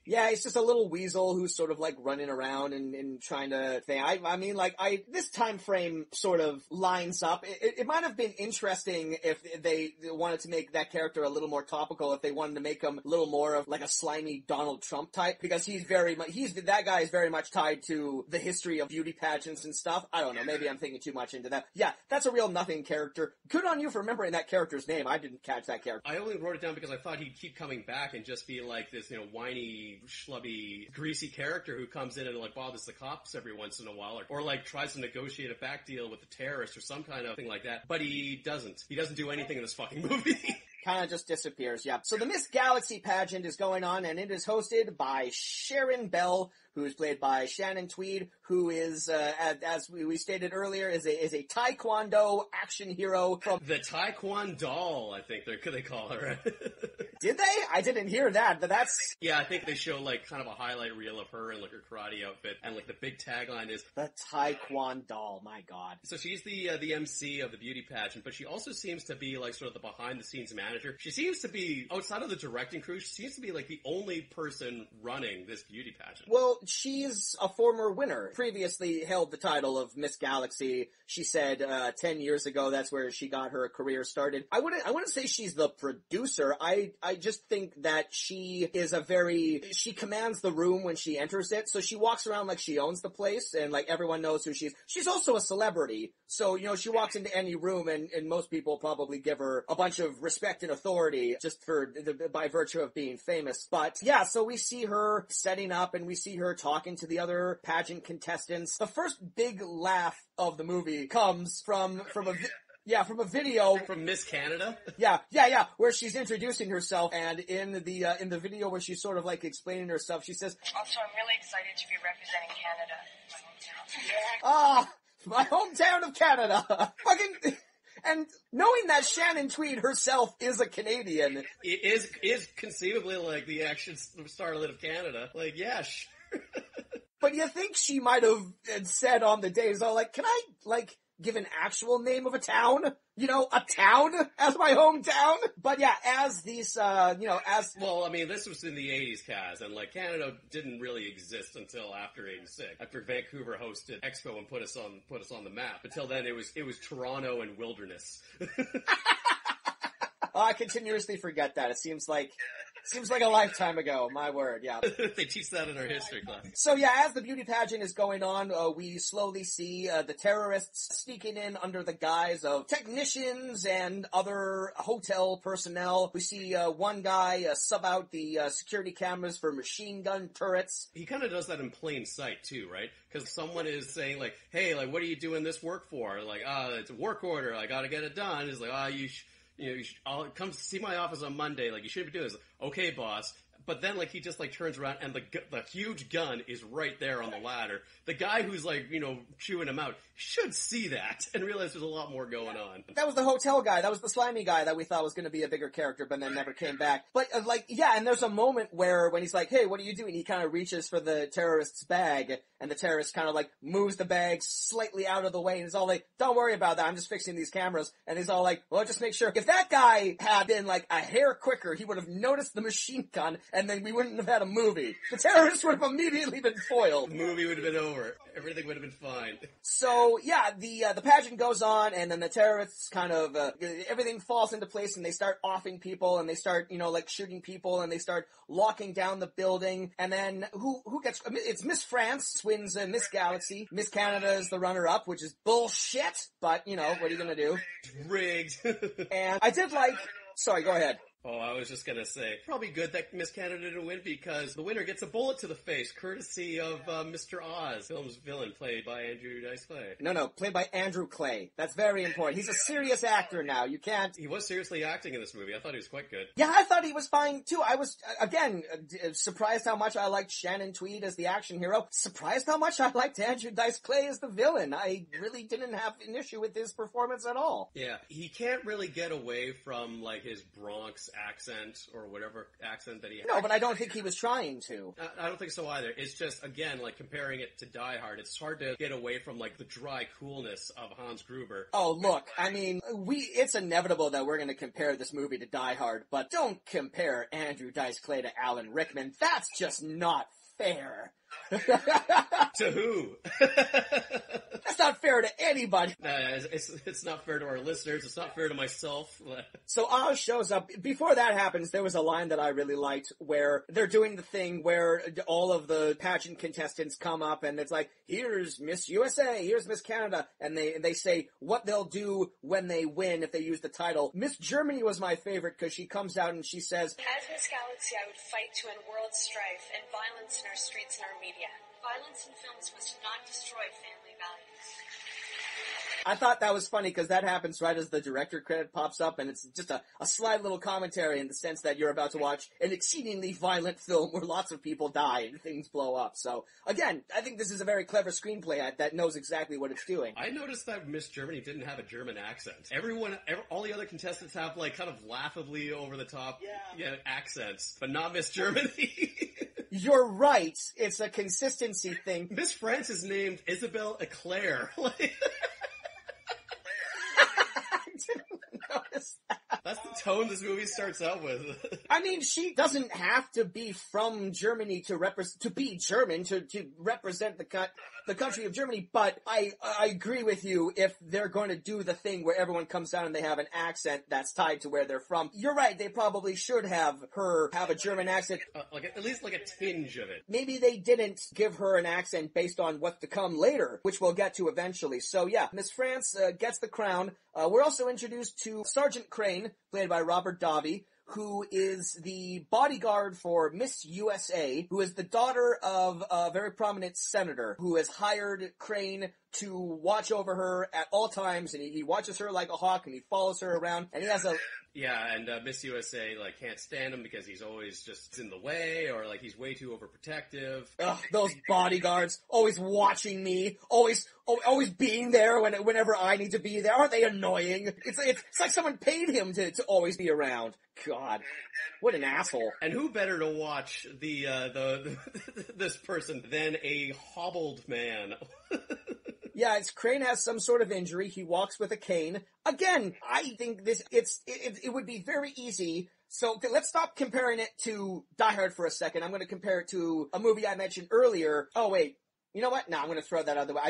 Yeah, he's just a little weasel who's sort of running around and trying to think. This time frame sort of lines up. It might have been interesting if they wanted to make that character a little more topical, if they wanted to make him a little more of a slimy Donald Trump type, because that guy is very much tied to the history of beauty pageants and stuff. I don't know, maybe I'm thinking too much into that. Yeah, that's a real nothing character. Good on you for remembering that character's name. I didn't catch that character. I only wrote it down because I thought he'd keep coming back and just be this, whiny, schlubby, greasy character who comes in and bothers the cops every once in a while, or tries to negotiate a back deal with the terrorists or some kind of thing like that. But he doesn't. He doesn't do anything in this fucking movie. Kind of just disappears, yeah. So the Miss Galaxy pageant is going on, and it is hosted by Sharon Bell, who is played by Shannon Tweed, who is, as we stated earlier, is a Taekwondo action hero from... The Taekwondo, I think they call her. Did they? I didn't hear that, but that's... Yeah, I think they show, kind of a highlight reel of her in, her karate outfit, and, the big tagline is... The Taekwondo, my god. So she's the MC of the beauty pageant, but she also seems to be, sort of the behind-the-scenes manager. She seems to be, outside of the directing crew, she seems to be, the only person running this beauty pageant. Well, she's a former winner. Previously held the title of Miss Galaxy. She said 10 years ago that's where she got her career started. I wouldn't say she's the producer. I just think that she commands the room when she enters it. So she walks around like she owns the place, and everyone knows who she is. She's also a celebrity. So, she walks into any room and most people probably give her a bunch of respect and authority just by virtue of being famous. But yeah, so we see her setting up and we see her talking to the other pageant contestants. The first big laugh of the movie comes from a video. From Miss Canada? Yeah, where she's introducing herself, and in the video where she's sort of explaining herself, she says, "Also, I'm really excited to be representing Canada, my hometown." My hometown of Canada. Fucking... And knowing that Shannon Tweed herself is a Canadian. Is conceivably the action starlet of Canada. Yeah, sure. But you think she might have said on the day, can I, give an actual name of a town? A town as my hometown? But yeah, as these, Well, I mean, this was in the 80s, Kaz, and Canada didn't really exist until after 86. After Vancouver hosted Expo and put us on the map. Until then, it was Toronto and wilderness. I continuously forget that. It seems like a lifetime ago. My word, yeah. They teach that in our history class. So yeah, as the beauty pageant is going on, we slowly see the terrorists sneaking in under the guise of technicians and other hotel personnel. We see one guy sub out the security cameras for machine gun turrets. He kind of does that in plain sight too, right? Because someone is saying hey, what are you doing this work for? It's a work order. I gotta get it done. He's I'll come see my office on Monday. You shouldn't be doing this. Okay, boss. But then, like, he just, like, turns around and the huge gun is right there on the ladder. The guy who's, like, you know, chewing him out should see that and realize there's a lot more going on. That was the hotel guy. That was the slimy guy that we thought was going to be a bigger character, but then never came back. But, and there's a moment where when he's like, hey, what are you doing? He kind of reaches for the terrorist's bag, and the terrorist kind of, like, moves the bag slightly out of the way, and he's all like, don't worry about that, I'm just fixing these cameras. And he's all like, well, just make sure. If that guy had been, like, a hair quicker, he would have noticed the machine gun, and then we wouldn't have had a movie. The terrorist would have immediately been foiled. The movie would have been over. Everything would have been fine. So, yeah, the pageant goes on, and then the terrorists kind of, everything falls into place, and they start offing people, and they start, you know, like, shooting people, and they start locking down the building, and then who gets, it's Miss France wins Miss Galaxy. Miss Canada is the runner-up, which is bullshit, but, you know, what are you gonna do? Rigged. And I did like, sorry, go ahead. Oh, I was just gonna say, probably good that Miss Canada didn't win because the winner gets a bullet to the face, courtesy of Mr. Oz, film's villain, played by Andrew Dice Clay. No, played by Andrew Clay. That's very important. He's a serious actor now. You can't... He was seriously acting in this movie. I thought he was quite good. Yeah, I thought he was fine, too. I was, again, surprised how much I liked Shannon Tweed as the action hero. Surprised how much I liked Andrew Dice Clay as the villain. I really didn't have an issue with his performance at all. Yeah, he can't really get away from, like, his Bronx accent or whatever accent that he had. No, but I don't think he was trying to. I don't think so either. It's just, again, like, comparing it to Die Hard, it's hard to get away from, like, the dry coolness of Hans Gruber. Oh, look, I mean, it's inevitable that we're gonna compare this movie to Die Hard, but don't compare Andrew Dice Clay to Alan Rickman. That's just not fair. To who? That's not fair to anybody. It's not fair to our listeners. It's not fair to myself. So Oz shows up. Before that happens, there was a line that I really liked where they're doing the thing where all of the pageant contestants come up and it's like, here's Miss USA, here's Miss Canada, and they say what they'll do when they win if they use the title. Miss Germany was my favorite because she comes out and she says, as Miss Galaxy, I would fight to end world strife and violence in our streets and our media. Violence in films must not destroy family values. I thought that was funny because that happens right as the director credit pops up, and it's just a slight little commentary in the sense that you're about to watch an exceedingly violent film where lots of people die and things blow up. So, again, I think this is a very clever screenplay that knows exactly what it's doing. I noticed that Miss Germany didn't have a German accent. All the other contestants have, like, kind of laughably over-the-top accents, but not Miss Germany. You're right. It's a consistency thing. Miss France is named Isabelle Eclair. Notice that. That's the tone this movie starts out with. I mean, she doesn't have to be from Germany to be German to represent the country of Germany, but I agree with you. If they're going to do the thing where everyone comes down and they have an accent that's tied to where they're from, you're right, they probably should have her have a German accent. At least like a tinge of it. Maybe they didn't give her an accent based on what's to come later, which we'll get to eventually. So yeah, Miss France gets the crown. We're also introduced to Sergeant Crane, played by Robert Davi, who is the bodyguard for Miss USA, who is the daughter of a very prominent senator who has hired Crane to watch over her at all times, and he watches her like a hawk, and he follows her around, and he has a... Yeah, and Miss USA, like, can't stand him because he's always just in the way, or, like, he's way too overprotective. Ugh, those bodyguards, always watching me, always being there whenever I need to be there. Aren't they annoying? It's like someone paid him to always be around. God, what an asshole. And who better to watch this person than a hobbled man? Yeah, Crane has some sort of injury. He walks with a cane. Again, I think it would be very easy. So let's stop comparing it to Die Hard for a second. I'm going to compare it to a movie I mentioned earlier. Oh, wait. You know what? No, I'm going to throw that out of the way.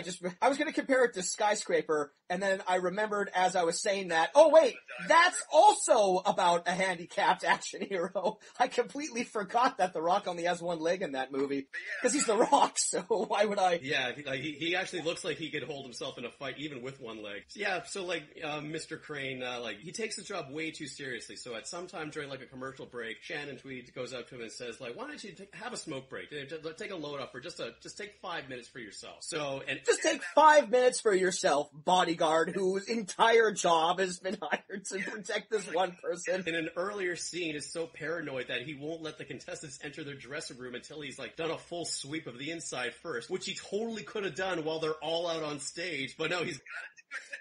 I was going to compare it to Skyscraper, and then I remembered as I was saying that, oh wait, that's also about a handicapped action hero. I completely forgot that The Rock only has one leg in that movie. Because he's The Rock, so why would I? Yeah, he actually looks like he could hold himself in a fight even with one leg. Yeah, so like, Mr. Crane, he takes his job way too seriously. So at some time during like a commercial break, Shannon Tweed goes up to him and says like, why don't you have a smoke break? Take a load off or just take 5 5 minutes for yourself. So, and just take 5 minutes for yourself, bodyguard whose entire job has been hired to protect this one person. In an earlier scene is so paranoid that he won't let the contestants enter their dressing room until he's like done a full sweep of the inside first, which he totally could have done while they're all out on stage, but no, he's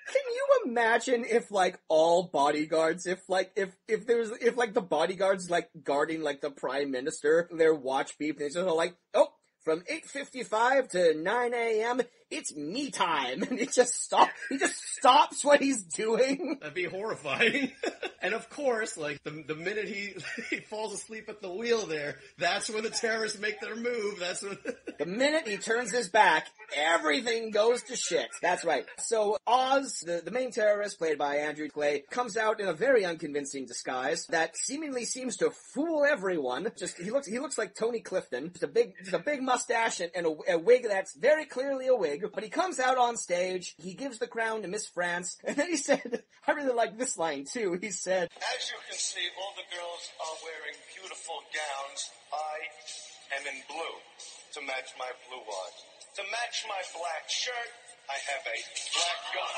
Can you imagine if, like, all bodyguards, if the bodyguards, like, guarding, like, the prime minister, their watch beep, and they're just like, oh, from 8:55 to 9 a.m., it's me time. And he just stops what he's doing. That'd be horrifying. And of course, like, the minute he falls asleep at the wheel there, that's when the terrorists make their move. That's when... The minute he turns his back, everything goes to shit. That's right. So Oz, the main terrorist, played by Andrew Clay, comes out in a very unconvincing disguise that seemingly seems to fool everyone. He looks like Tony Clifton. Just a big mustache and a wig that's very clearly a wig. But he comes out on stage, he gives the crown to Miss France, and then he said, I really like this line too, he said, As you can see, all the girls are wearing beautiful gowns. I am in blue to match my blue eyes. To match my black shirt, I have a black gun.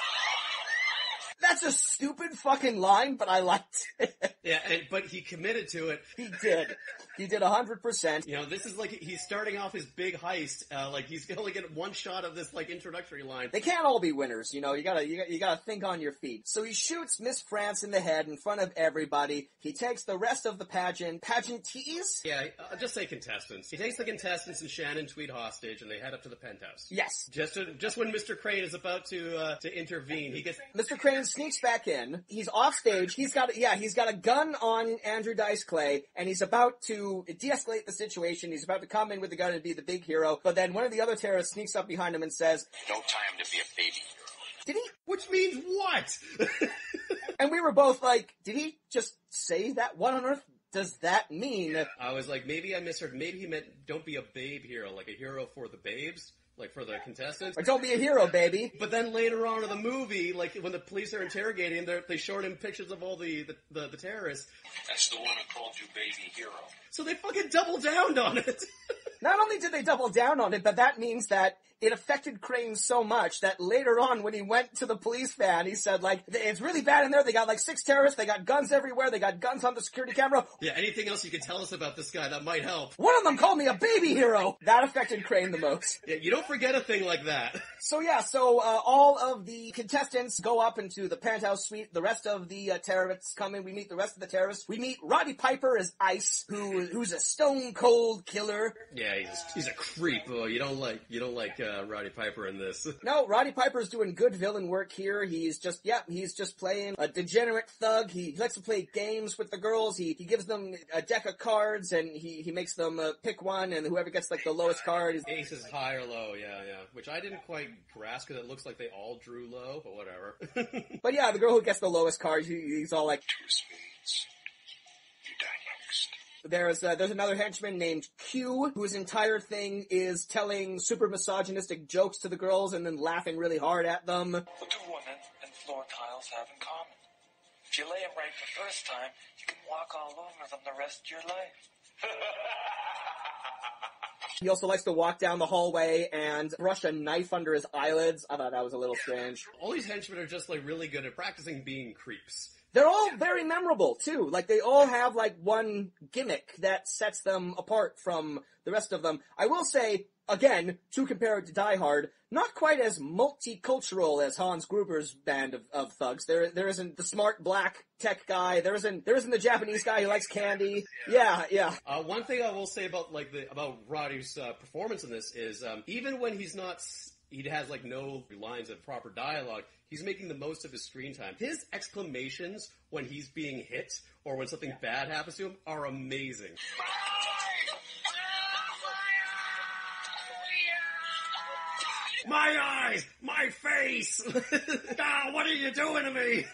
That's a stupid fucking line, but I liked it. Yeah, but he committed to it. He did. He did 100%. You know, this is like, he's starting off his big heist, like, he's gonna only get one shot of this, like, introductory line. They can't all be winners, you know, you gotta think on your feet. So he shoots Miss France in the head in front of everybody. He takes the rest of the pageantees? Yeah, just say contestants. He takes the contestants and Shannon Tweed hostage, and they head up to the penthouse. Yes. Just when Mr. Crane is about to intervene, he gets... Mr. Crane sneaks back in. He's off stage. He's got a gun on Andrew Dice Clay, and he's about to de-escalate the situation. He's about to come in with the gun and be the big hero, but then one of the other terrorists sneaks up behind him and says, No time to be a baby hero. Did he? Which means what? And we were both like, did he just say that? What on earth does that mean? I was like, maybe I misheard. Maybe he meant don't be a babe hero, like a hero for the babes. Like, for the contestants. Or don't be a hero, baby. But then later on in the movie, like, when the police are interrogating him, they showed him pictures of all the terrorists. That's the one who called you baby hero. So they fucking doubled down on it. Not only did they double down on it, but that means that it affected Crane so much that later on when he went to the police van, he said, like, it's really bad in there. They got like 6 terrorists. They got guns everywhere. They got guns on the security camera. Yeah, anything else you can tell us about this guy that might help? One of them called me a baby hero. That affected Crane the most. Yeah, you don't forget a thing like that. So all of the contestants go up into the penthouse suite. The rest of the terrorists come in. We meet the rest of the terrorists. We meet Roddy Piper as Ice, who's a stone cold killer. Yeah, he's a creep. Oh, you don't like Roddy Piper in this. No, Roddy Piper's doing good villain work here. He's just playing a degenerate thug. He likes to play games with the girls. He gives them a deck of cards and he makes them pick one, and whoever gets like the lowest card is Ace is high or low, yeah. Which I didn't quite grasp because it looks like they all drew low, but whatever. But yeah, the girl who gets the lowest card, he's all like, 2 spades. You die next. There's another henchman named Q, whose entire thing is telling super misogynistic jokes to the girls and then laughing really hard at them. What do women and floor tiles have in common? If you lay them right the first time, you can walk all over them the rest of your life. He also likes to walk down the hallway and brush a knife under his eyelids. I thought that was a little strange. All these henchmen are just like really good at practicing being creeps. They're all very memorable, too. Like, they all have, like, one gimmick that sets them apart from the rest of them. I will say, again, to compare it to Die Hard, not quite as multicultural as Hans Gruber's band of thugs. There isn't the smart black tech guy. There isn't the Japanese guy who likes candy. Yeah. One thing I will say about Roddy's performance in this is, even when he has like no lines of proper dialogue, he's making the most of his screen time. His exclamations when he's being hit or when something bad happens to him are amazing. My eyes! My face! Ah, what are you doing to me?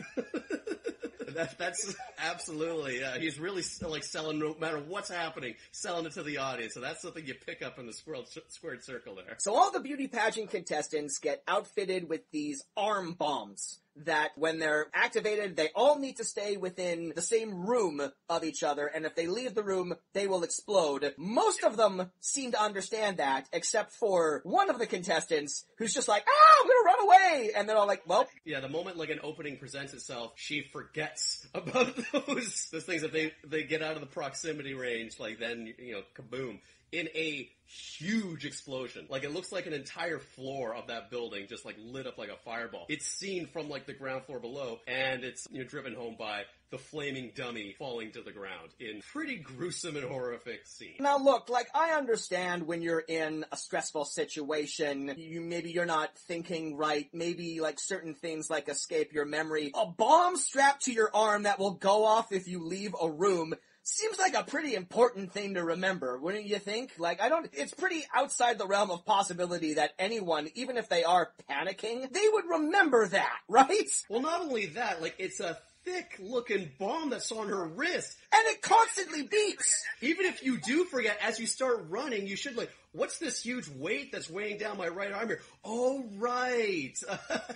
That's absolutely, he's really like selling, no matter what's happening, selling it to the audience. So that's something you pick up in the squared circle there. So all the beauty pageant contestants get outfitted with these arm bombs. that when they're activated, they all need to stay within the same room of each other, and if they leave the room, they will explode. Most of them seem to understand that, except for one of the contestants, who's just like, I'm gonna run away! And they're all like, well... Yeah, the moment, like, an opening presents itself, she forgets about those things. If they get out of the proximity range, like, then, kaboom. In a huge explosion. Like, it looks like an entire floor of that building just, like, lit up like a fireball. It's seen from, like, the ground floor below, and it's, driven home by the flaming dummy falling to the ground in pretty gruesome and horrific scene. Now look, like, I understand when you're in a stressful situation, maybe you're not thinking right, maybe, like, certain things, like, escape your memory. A bomb strapped to your arm that will go off if you leave a room seems like a pretty important thing to remember, wouldn't you think? Like, it's pretty outside the realm of possibility that anyone, even if they are panicking, they would remember that, right? Well, not only that, like, it's a thick-looking bomb that's on her wrist. And it constantly beeps! Even if you do forget, as you start running, you should, like, what's this huge weight that's weighing down my right arm here? Oh, right!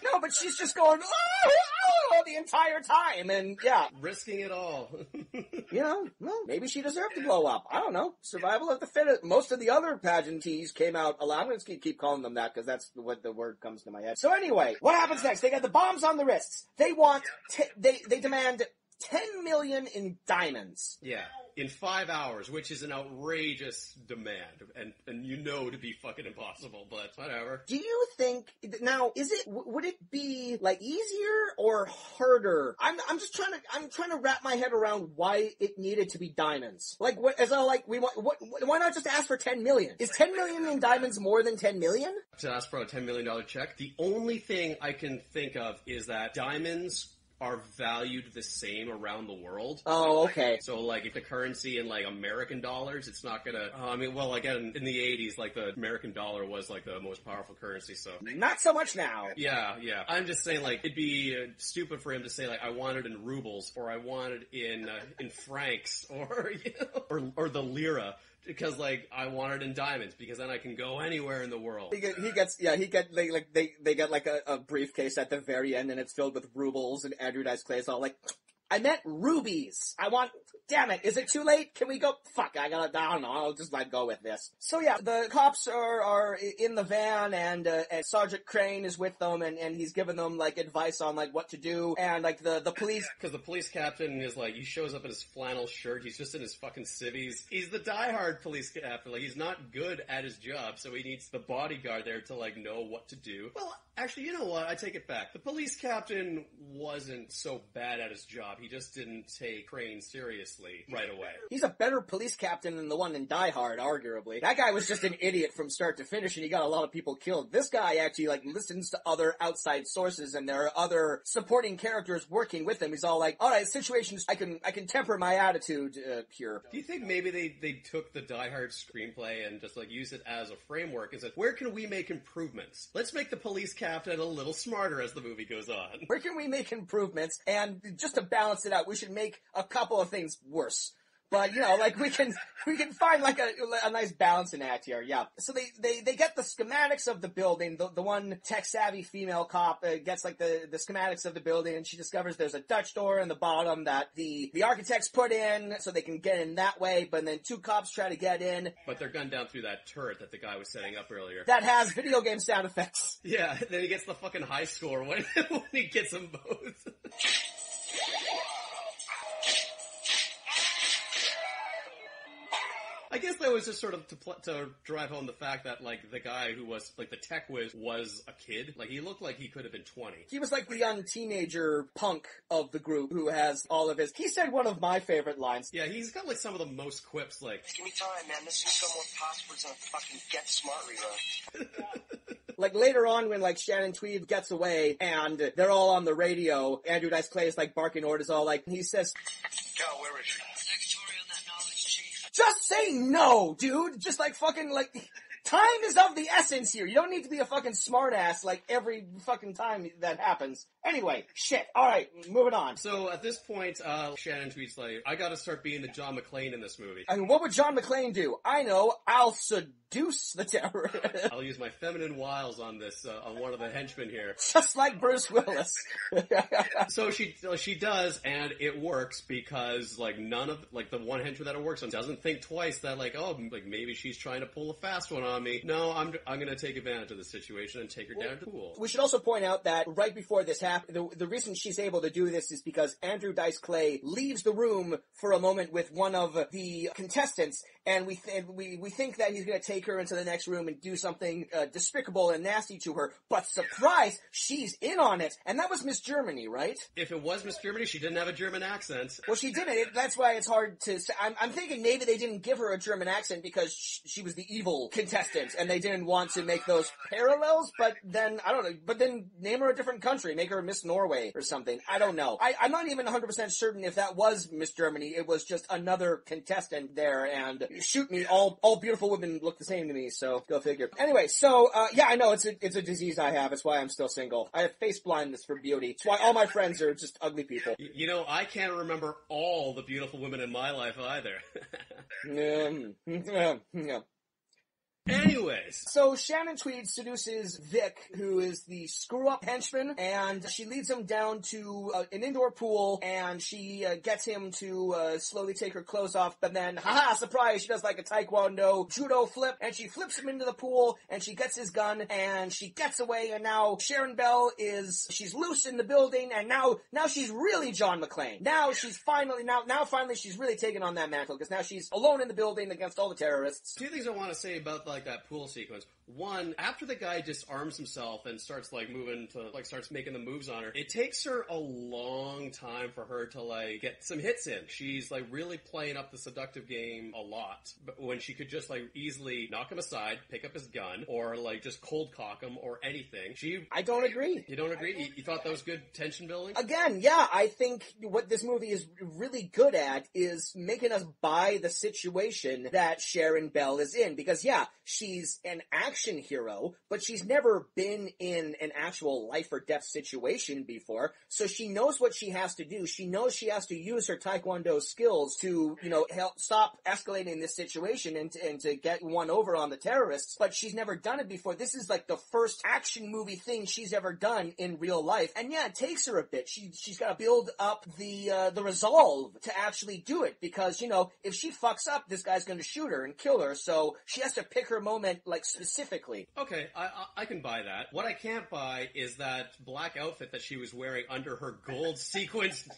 No, but she's just going, the entire time, and yeah. Risking it all. Well, maybe she deserved to blow up. I don't know. Survival of the fittest. Most of the other pageantees came out alive. I'm going to keep calling them that, because that's what the word comes to my head. So anyway, what happens next? They got the bombs on the wrists. They want, they demand 10 million in diamonds. Yeah, in 5 hours, which is an outrageous demand, and to be fucking impossible, but whatever. Do you think, now, would it be, like, easier or harder? I'm trying to wrap my head around why it needed to be diamonds. Like, why not just ask for 10 million? Is 10 million in diamonds more than 10 million? To ask for a $10 million check? The only thing I can think of is that diamonds are valued the same around the world. Oh, okay. So, like, if the currency in, like, American dollars, it's not gonna... again, in the 80s, like, the American dollar was, like, the most powerful currency, so... Not so much now. Yeah. I'm just saying, like, it'd be stupid for him to say, like, I want it in rubles, or I want it in francs, or, or the lira. Because, like, I want it in diamonds, because then I can go anywhere in the world. They get like a briefcase at the very end, and it's filled with rubles, and Andrew Dice Clay is all like, I meant rubies. Damn it, is it too late? Can we go? Fuck, I don't know, I'll just go with this. So yeah, the cops are in the van, and Sergeant Crane is with them, and he's giving them, like, advice on, like, what to do, and, like, the police... Because the police captain is, like, he shows up in his flannel shirt, he's just in his fucking civvies. He's the diehard police captain, like, he's not good at his job, so he needs the bodyguard there to, like, know what to do. Well, actually, you know what, I take it back. The police captain wasn't so bad at his job, he just didn't take Crane seriously right away. He's a better police captain than the one in Die Hard, arguably. That guy was just an idiot from start to finish, and he got a lot of people killed. This guy actually, like, listens to other outside sources, and there are other supporting characters working with him. He's all like, alright, situations, I can temper my attitude here. Do you think maybe they took the Die Hard screenplay and just, like, used it as a framework and said, where can we make improvements? Let's make the police captain a little smarter as the movie goes on. Where can we make improvements? And just to balance it out, we should make a couple of things worse. But, like, we can find, like, a nice balancing act here, yeah. So they get the schematics of the building. The one tech-savvy female cop gets, like, the schematics of the building, and she discovers there's a Dutch door in the bottom that the architects put in so they can get in that way, but then two cops try to get in. But they're gunned down through that turret that the guy was setting up earlier. That has video game sound effects. Yeah, then he gets the fucking high score when he gets them both. I guess that was just sort of to drive home the fact that, like, the guy who was, like, the tech whiz was a kid. Like, he looked like he could have been 20. He was like the young teenager punk of the group who has all of his... He said one of my favorite lines. Yeah, he's got, like, some of the most quips, like... Give me time, man. This thing's got more passwords than a fucking Get Smart rerun. Like, later on when, like, Shannon Tweed gets away and they're all on the radio, Andrew Dice Clay is, like, barking orders all, like, he says... Cal, where is she? Negatory on that knowledge, Chief. Just say no, dude! Just, like, fucking, like... Time is of the essence here. You don't need to be a fucking smartass like every fucking time that happens. Anyway, shit. Alright, moving on. So at this point, Shannon tweets like, I gotta start being the John McClane in this movie. I mean, what would John McClane do? I know, I'll seduce the terrorist. I'll use my feminine wiles on this, on one of the henchmen here. Just like Bruce Willis. So she does, and it works because, like, none of, like, the one henchman that it works on doesn't think twice that, like, oh, like, maybe she's trying to pull a fast one on me. No, I'm gonna take advantage of the situation and take her down to the pool. We should also point out that right before this happened, the reason she's able to do this is because Andrew Dice Clay leaves the room for a moment with one of the contestants, and we think that he's gonna take her into the next room and do something despicable and nasty to her, but surprise, she's in on it, and that was Miss Germany, right? If it was Miss Germany, she didn't have a German accent. Well, she didn't. That's why it's hard to say. I'm thinking maybe they didn't give her a German accent because she was the evil contestant, and they didn't want to make those parallels, but then, I don't know, but then name her a different country, make her Miss Norway or something. I don't know. I'm not even 100% certain if that was Miss Germany. It was just another contestant there, and shoot me, all beautiful women look the same to me, so go figure. Anyway, so, yeah, I know, it's a disease I have. It's why I'm still single. I have face blindness for beauty. It's why all my friends are just ugly people. You know, I can't remember all the beautiful women in my life either. Yeah. Anyways. So Shannon Tweed seduces Vic, who is the screw-up henchman, and she leads him down to an indoor pool, and she gets him to slowly take her clothes off, but then, haha, surprise, she does like a taekwondo judo flip, and she flips him into the pool, and she gets his gun, and she gets away, and now Sharon Bell she's loose in the building, and now she's really John McClane. Now she's finally she's really taken on that mantle, because now she's alone in the building against all the terrorists. Two things I want to say about, like, that pool sequence. One, after the guy disarms himself and starts, like, starts making the moves on her, it takes her a long time for her to, like, get some hits in. She's, like, really playing up the seductive game a lot. But when she could just, like, easily knock him aside, pick up his gun, or, like, just cold cock him, or anything. I don't agree. You don't agree? You thought that was good tension building? Again, yeah, I think what this movie is really good at is making us buy the situation that Sharon Bell is in. Because, yeah, she's an action hero, but she's never been in an actual life or death situation before, so she knows what she has to do. She knows she has to use her taekwondo skills to, help stop escalating this situation and to get one over on the terrorists, but she's never done it before. This is like the first action movie thing she's ever done in real life, and yeah, it takes her a bit. She's got to build up the resolve to actually do it, because, if she fucks up, this guy's gonna shoot her and kill her, so she has to pick her moment, like, specifically. Okay, I can buy that. What I can't buy is that black outfit that she was wearing under her gold sequins,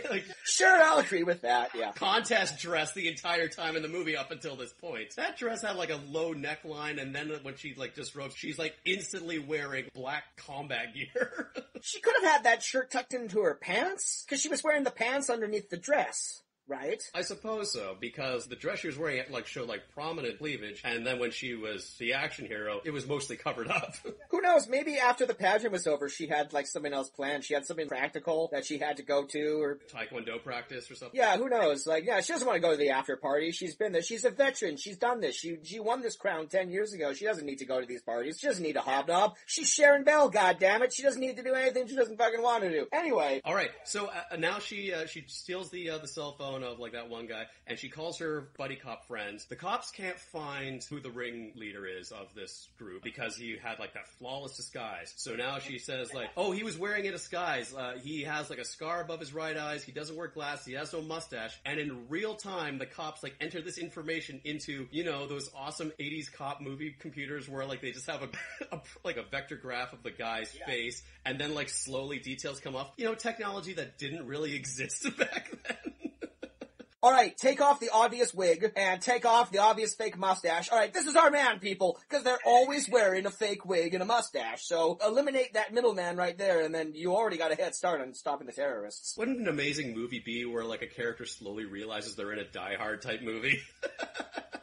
like, sure, I'll agree with that, yeah. Contest dress the entire time in the movie up until this point. That dress had, like, a low neckline, and then when she, like, disrobes, she's, like, instantly wearing black combat gear. She could have had that shirt tucked into her pants, because she was wearing the pants underneath the dress. Right? I suppose so, because the dress she was wearing showed prominent cleavage, and then when she was the action hero, it was mostly covered up. Who knows? Maybe after the pageant was over, she had something else planned. She had something practical that she had to go to, or taekwondo practice or something. Yeah, who knows? She doesn't want to go to the after party. She's been there. She's a veteran. She's done this. She won this crown 10 years ago. She doesn't need to go to these parties. She doesn't need to hobnob. She's Sharon Bell. Goddammit. She doesn't need to do anything she doesn't fucking want to do. Anyway. All right. So now she steals the cell phone of that one guy, and she calls her buddy cop friends. The cops can't find who the ringleader is of this group because he had that flawless disguise. So now she says oh, he was wearing a disguise. He has a scar above his right eyes. He doesn't wear glasses. He has no mustache. And in real time, the cops enter this information into those awesome 80s cop movie computers where they just have a vector graph of the guy's face, and then slowly details come off. Technology that didn't really exist back then. Alright, take off the obvious wig, and take off the obvious fake mustache. Alright, this is our man, people, because they're always wearing a fake wig and a mustache, so eliminate that middleman right there, and then you already got a head start on stopping the terrorists. Wouldn't an amazing movie be where a character slowly realizes they're in a Die Hard type movie?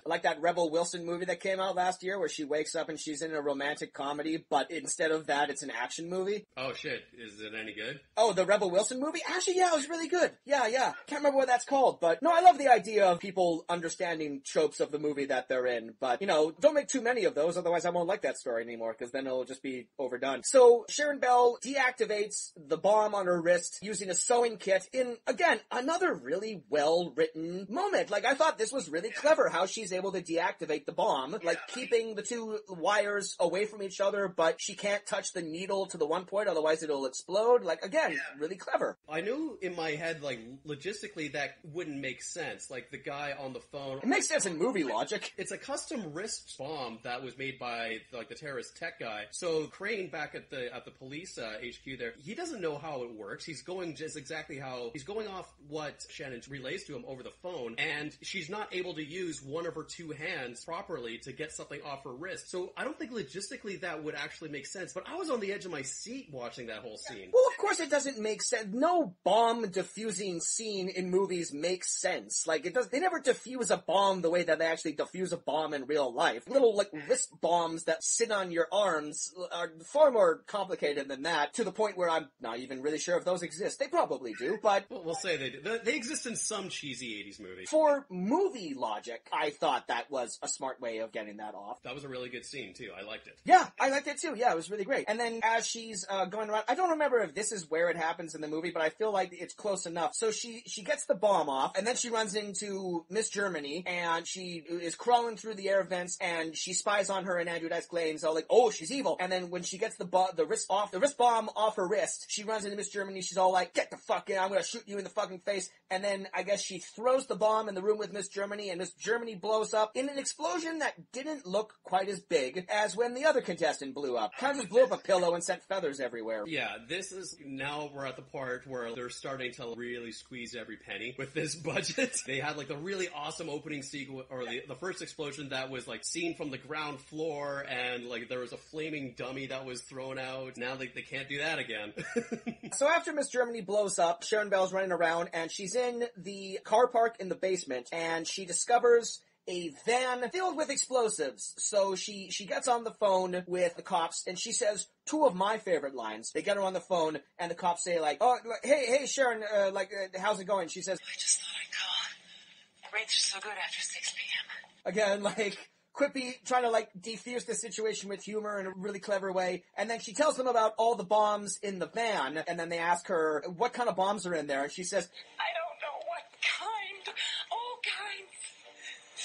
Like that Rebel Wilson movie that came out last year where she wakes up and she's in a romantic comedy, but instead of that, it's an action movie. Oh shit, is it any good? Oh, the Rebel Wilson movie? Actually, yeah, it was really good. Yeah. Can't remember what that's called, but no, I love the idea of people understanding tropes of the movie that they're in, but, don't make too many of those, otherwise I won't like that story anymore, because then it'll just be overdone. So, Sharon Bell deactivates the bomb on her wrist using a sewing kit in, again, another really well-written moment. Like, I thought this was really clever, how she's able to deactivate the bomb, like, keeping the two wires away from each other, but she can't touch the needle to the one point, otherwise it'll explode. Like, again, really clever. I knew in my head, like, logistically that wouldn't make sense. Like, the guy on the phone... It makes sense in movie logic. It's a custom wrist bomb that was made by, like, the terrorist tech guy. So, Crane back at the police HQ there, he doesn't know how it works. He's going just exactly how... He's going off what Shannon relays to him over the phone, and she's not able to use one of her two hands properly to get something off her wrist. So, I don't think logistically that would actually make sense, but I was on the edge of my seat watching that whole scene. Well, of course it doesn't make sense. No bomb diffusing scene in movies makes sense. Like, they never diffuse a bomb the way that they actually diffuse a bomb in real life. Little, like, wrist bombs that sit on your arms are far more complicated than that, to the point where I'm not even really sure if those exist. They probably do, but... Well, we'll say they do. They exist in some cheesy 80s movie. For movie logic, I thought that was a smart way of getting that off. That was a really good scene, too. I liked it. Yeah, I liked it too. Yeah, it was really great. And then as she's going around, I don't remember if this is where it happens in the movie, but I feel like it's close enough. So she gets the bomb off, and then she runs into Miss Germany, and she is crawling through the air vents, and she spies on her and Andrew Dice Clay, and so like, oh, she's evil. And then when she gets the wrist bomb off her wrist, she runs into Miss Germany, she's all like, get the fuck in, I'm gonna shoot you in the fucking face. And then I guess she throws the bomb in the room with Miss Germany, and Miss Germany blows up in an explosion that didn't look quite as big as when the other contestant blew up. Kind of just blew up a pillow and sent feathers everywhere. Yeah, this is, now we're at the part where they're starting to really squeeze every penny with this budget. They had like the really awesome opening sequence, or the first explosion that was like seen from the ground floor, and like there was a flaming dummy that was thrown out. Now they can't do that again. So after Miss Germany blows up, Sharon Bell's running around, and she's in the car park in the basement, and she discovers a van filled with explosives. So she gets on the phone with the cops, and she says two of my favorite lines. They get her on the phone, and the cops say like, oh, hey Sharon, how's it going? She says, I just thought I'd call. The rates are so good after 6 p.m. Again, like, quippy, trying to like defuse the situation with humor in a really clever way. And then she tells them about all the bombs in the van, and then they ask her, what kind of bombs are in there? And she says, I don't know what kind. All kinds.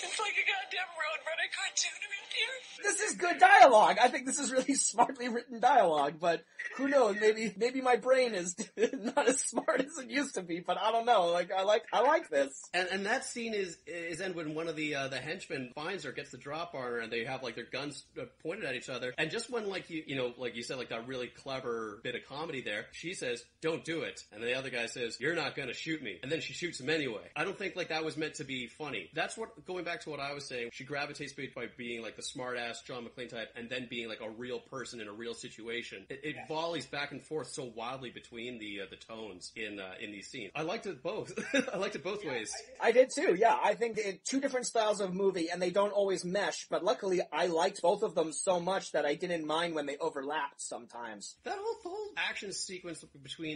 It's like a goddamn Roadrunner cartoon around here. This is good dialogue. I think this is really smartly written dialogue, but who knows? Maybe my brain is not as smart as it used to be, but I don't know. Like, I like this. And that scene is end when one of the henchmen finds her, gets the drop on her, and they have like their guns pointed at each other. And just when like like you said, like that really clever bit of comedy there, she says, "Don't do it," and the other guy says, "You're not gonna shoot me," and then she shoots him anyway. I don't think like that was meant to be funny. That's what, going back to what I was saying, she gravitates by being like the smart ass John McClane type, and then being like a real person in a real situation. It volleys back and forth so wildly between the tones in these scenes. I liked it both. I liked it both ways. I did too, yeah. I think it's two different styles of movie, and they don't always mesh, but luckily I liked both of them so much that I didn't mind when they overlapped sometimes. That whole action sequence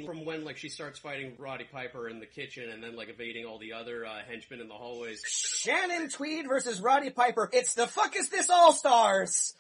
from when like she starts fighting Roddy Piper in the kitchen, and then like evading all the other henchmen in the hallways. Shannon Tweed versus Roddy Piper. It's the fuck is this All-Stars?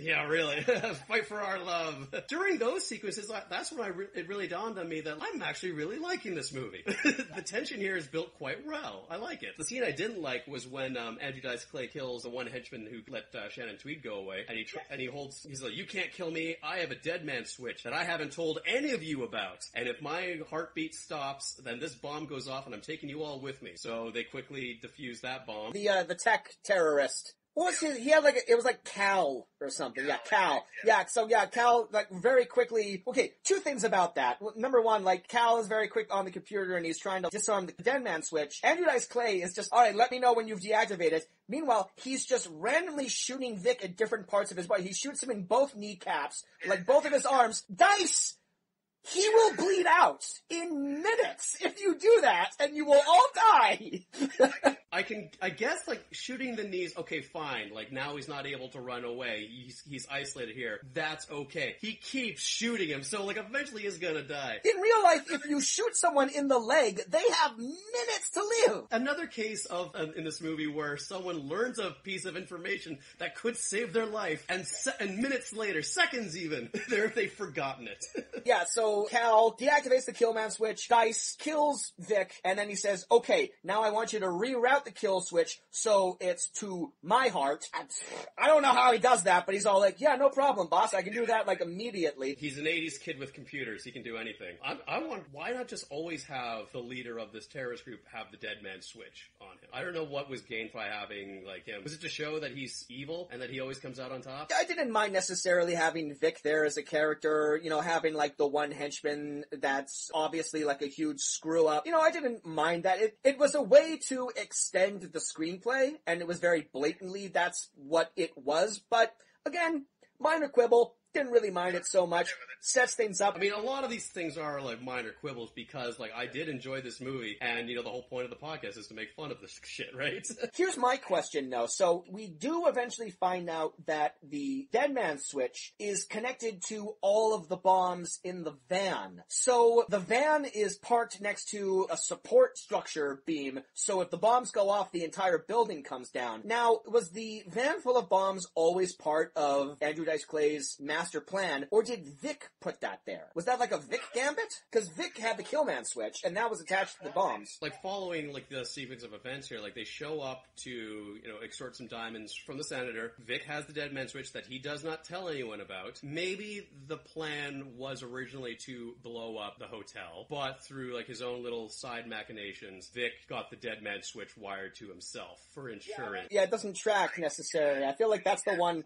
Yeah, really. Fight for our love. During those sequences, that's when it really dawned on me that I'm actually really liking this movie. The tension here is built quite well. I like it. The scene I didn't like was when Andrew Dice Clay kills the one henchman who let Shannon Tweed go away, and he's like, "You can't kill me. I have a dead man switch that I haven't told any of you about. And if my heartbeat stops, then this bomb goes off, and I'm taking you all with me." So they quickly defuse that bomb. The tech terrorist. What was his? He had like it was like Cal or something. Yeah, Cal. Yeah, so yeah, Cal like very quickly. Okay, two things about that. Number one, like Cal is very quick on the computer and he's trying to disarm the dead man switch. Andrew Dice Clay is just, all right, let me know when you've deactivated. Meanwhile, he's just randomly shooting Vic at different parts of his body. He shoots him in both kneecaps, like both of his arms. Dice! He will bleed out in minutes if you do that, and you will all die. I guess, like, shooting the knees, okay, fine. Like, now he's not able to run away. He's isolated here. That's okay. He keeps shooting him, so, like, eventually he's gonna die. In real life, if you shoot someone in the leg, they have minutes to live. Another case of, in this movie, where someone learns a piece of information that could save their life, and minutes later, seconds even, they've forgotten it. Yeah, so Cal deactivates the killman switch, Dice kills Vic, and then he says, okay, now I want you to reroute the kill switch so it's to my heart. I don't know how he does that, but he's all like, yeah, no problem, boss, I can do that, like, immediately. He's an 80s kid with computers, he can do anything. I want, why not just always have the leader of this terrorist group have the dead man switch on him? I don't know what was gained by having, like, him. Was it to show that he's evil and that he always comes out on top? I didn't mind necessarily having Vic there as a character, you know, having, like, the one henchman that's obviously, like, a huge screw-up. You know, I didn't mind that. It was a way to extend the screenplay, and it was very blatantly that's what it was, but, again, minor quibble. Didn't really mind it so much. Sets things up. I mean, a lot of these things are, like, minor quibbles because, like, I did enjoy this movie, and, you know, the whole point of the podcast is to make fun of this shit, right? Here's my question, though. So, we do eventually find out that the dead man switch is connected to all of the bombs in the van. So, the van is parked next to a support structure beam, so if the bombs go off, the entire building comes down. Now, was the van full of bombs always part of Andrew Dice Clay's master plan, or did Vic put that there? Was that like a Vic gambit? Because Vic had the killman switch, and that was attached to the bombs. Like, following, like, the sequence of events here, like, they show up to, you know, extort some diamonds from the senator. Vic has the dead man switch that he does not tell anyone about. Maybe the plan was originally to blow up the hotel, but through, like, his own little side machinations, Vic got the dead man switch wired to himself for insurance. Yeah, it doesn't track necessarily. I feel like that's the one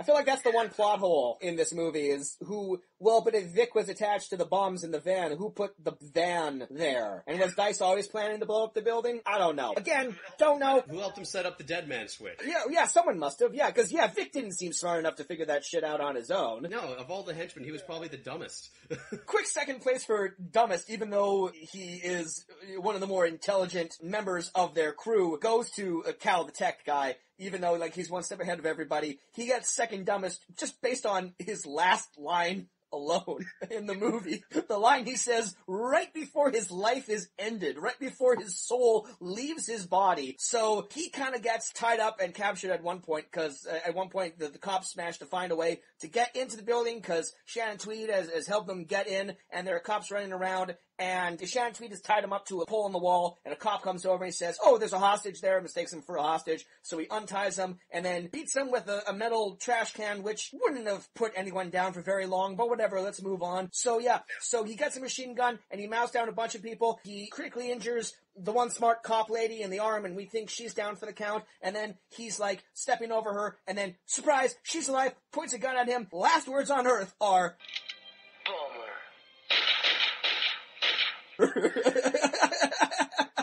plot hole in this movie is but if Vic was attached to the bombs in the van, who put the van there? And was Dice always planning to blow up the building? I don't know. Again, don't know. Who helped him set up the dead man switch? Yeah, someone must have. Yeah, because, Vic didn't seem smart enough to figure that shit out on his own. No, of all the henchmen, he was probably the dumbest. Quick second place for dumbest, even though he is one of the more intelligent members of their crew, goes to Cal the tech guy. Even though, like, he's one step ahead of everybody, he gets second dumbest just based on his last line alone in the movie. The line he says right before his life is ended, right before his soul leaves his body. So he kind of gets tied up and captured at one point, because at one point the cops smash to find a way to get into the building, because Shannon Tweed has helped them get in, and there are cops running around, and Shannon Tweed has tied him up to a pole in the wall, and a cop comes over and he says, oh, there's a hostage there, mistakes him for a hostage, so he unties him, and then beats him with a metal trash can, which wouldn't have put anyone down for very long, but whatever, let's move on. So he gets a machine gun, and he mows down a bunch of people, he critically injures the one smart cop lady in the arm, and we think she's down for the count, and then he's, like, stepping over her, and then, surprise, she's alive, points a gun at him, last words on earth are...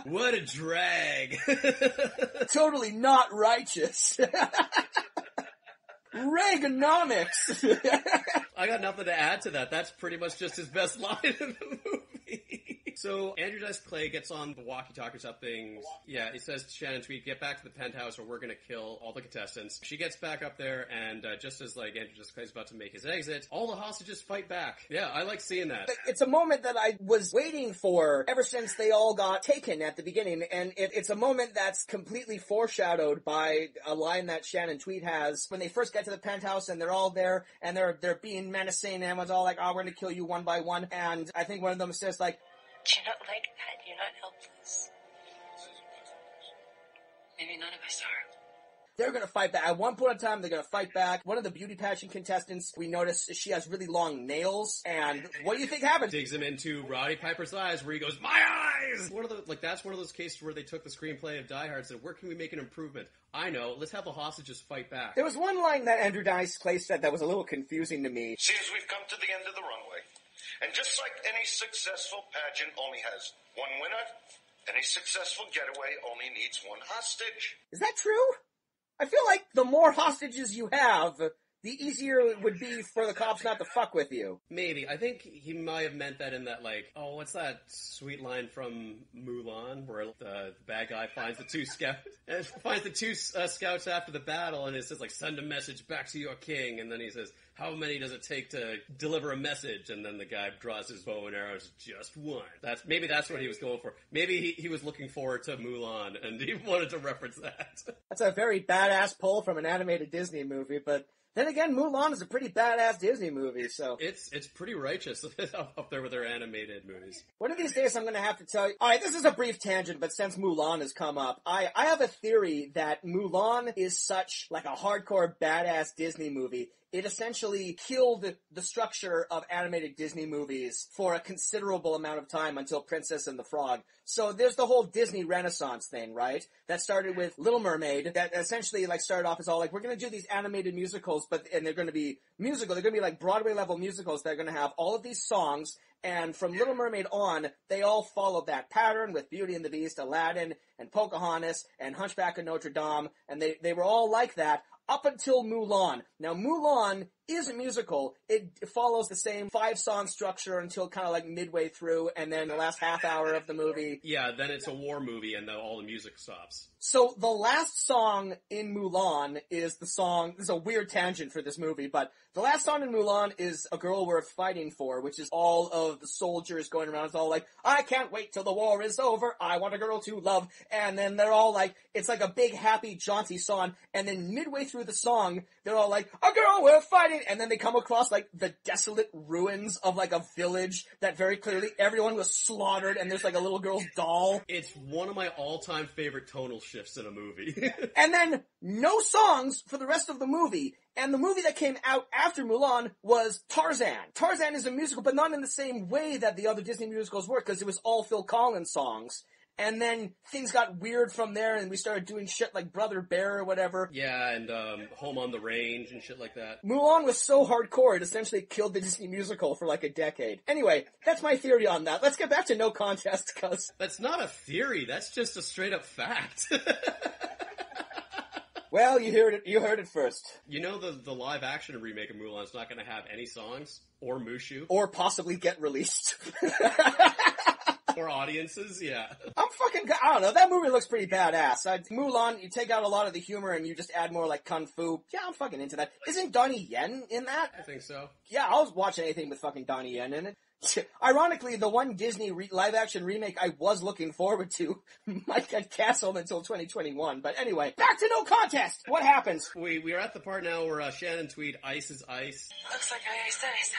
What a drag. Totally not righteous. Reaganomics. I got nothing to add to that. That's pretty much just his best line in the movie. So, Andrew Dice Clay gets on the walkie-talkie or something. Yeah, he says to Shannon Tweed, get back to the penthouse or we're gonna kill all the contestants. She gets back up there, and just as, like, Andrew Dice Clay's about to make his exit, all the hostages fight back. Yeah, I like seeing that. It's a moment that I was waiting for ever since they all got taken at the beginning, and it's a moment that's completely foreshadowed by a line that Shannon Tweed has when they first get to the penthouse, and they're all there, and they're being menacing, and everyone's all like, oh, we're gonna kill you one by one, and I think one of them says, like, you're not like that. You're not helpless. Maybe none of us are. They're gonna fight back. At one point in time, they're gonna fight back. One of the beauty pageant contestants, we notice she has really long nails, and what do you think happened? Digs him into Roddy Piper's eyes, where he goes, my eyes! That's one of those cases where they took the screenplay of Die Hard and said, where can we make an improvement? I know, let's have the hostages fight back. There was one line that Andrew Dice Clay said that was a little confusing to me. Seems we've come to the end of the runway. And just like any successful pageant only has one winner, any successful getaway only needs one hostage. Is that true? I feel like the more hostages you have, the easier it would be for the cops not to fuck with you. Maybe. I think he might have meant that in that, like, oh, what's that sweet line from Mulan where the bad guy finds the two scouts after the battle, and it says, like, send a message back to your king, and then he says, how many does it take to deliver a message? And then the guy draws his bow and arrows, just one. Maybe that's what he was going for. Maybe he was looking forward to Mulan, and he wanted to reference that. That's a very badass pull from an animated Disney movie, but then again, Mulan is a pretty badass Disney movie, so... It's pretty righteous up there with their animated movies. One of these days I'm gonna have to tell you... Alright, this is a brief tangent, but since Mulan has come up, I have a theory that Mulan is such, like, a hardcore badass Disney movie. It essentially killed the structure of animated Disney movies for a considerable amount of time until Princess and the Frog. So there's the whole Disney Renaissance thing, right? That started with Little Mermaid, that essentially like started off as all like, we're gonna do these animated musicals, and they're gonna be musical, they're gonna be like Broadway level musicals that are gonna have all of these songs, and from Little Mermaid on, they all followed that pattern with Beauty and the Beast, Aladdin, and Pocahontas, and Hunchback of Notre Dame, and they were all like that, up until Mulan. Now, Mulan is a musical. It follows the same 5-song structure until kind of like midway through, and then the last half hour of the movie. Yeah, then it's a war movie, and all the music stops. So, the last song in Mulan is the song, this is a weird tangent for this movie, but the last song in Mulan is A Girl Worth Fighting For, which is all of the soldiers going around. It's all like, I can't wait till the war is over, I want a girl to love. And then they're all like, it's like a big, happy, jaunty song, and then midway through the song, they're all like, a girl worth fighting, and then they come across like the desolate ruins of like a village that very clearly everyone was slaughtered, and there's like a little girl's doll. It's one of my all-time favorite tonal shifts in a movie. And then no songs for the rest of the movie. And the movie that came out after Mulan was Tarzan. Tarzan is a musical, but not in the same way that the other Disney musicals were, because it was all Phil Collins songs. And then things got weird from there, and we started doing shit like Brother Bear or whatever. Yeah, and Home on the Range and shit like that. Mulan was so hardcore, it essentially killed the Disney musical for like a decade. Anyway, that's my theory on that. Let's get back to No Contest, cause... That's not a theory, that's just a straight up fact. Well, you heard it first. You know the live action remake of Mulan is not going to have any songs, or Mushu. Or possibly get released. For audiences, yeah. I don't know, that movie looks pretty badass. Mulan, you take out a lot of the humor and you just add more like kung fu. Yeah, I'm fucking into that. Isn't Donnie Yen in that? I think so. Yeah, I'll watch anything with fucking Donnie Yen in it. Ironically, the one Disney live-action remake I was looking forward to might get canceled until 2021. But anyway, back to No Contest! What happens? We are at the part now where Shannon Tweed ices ice. Looks like I iced ice.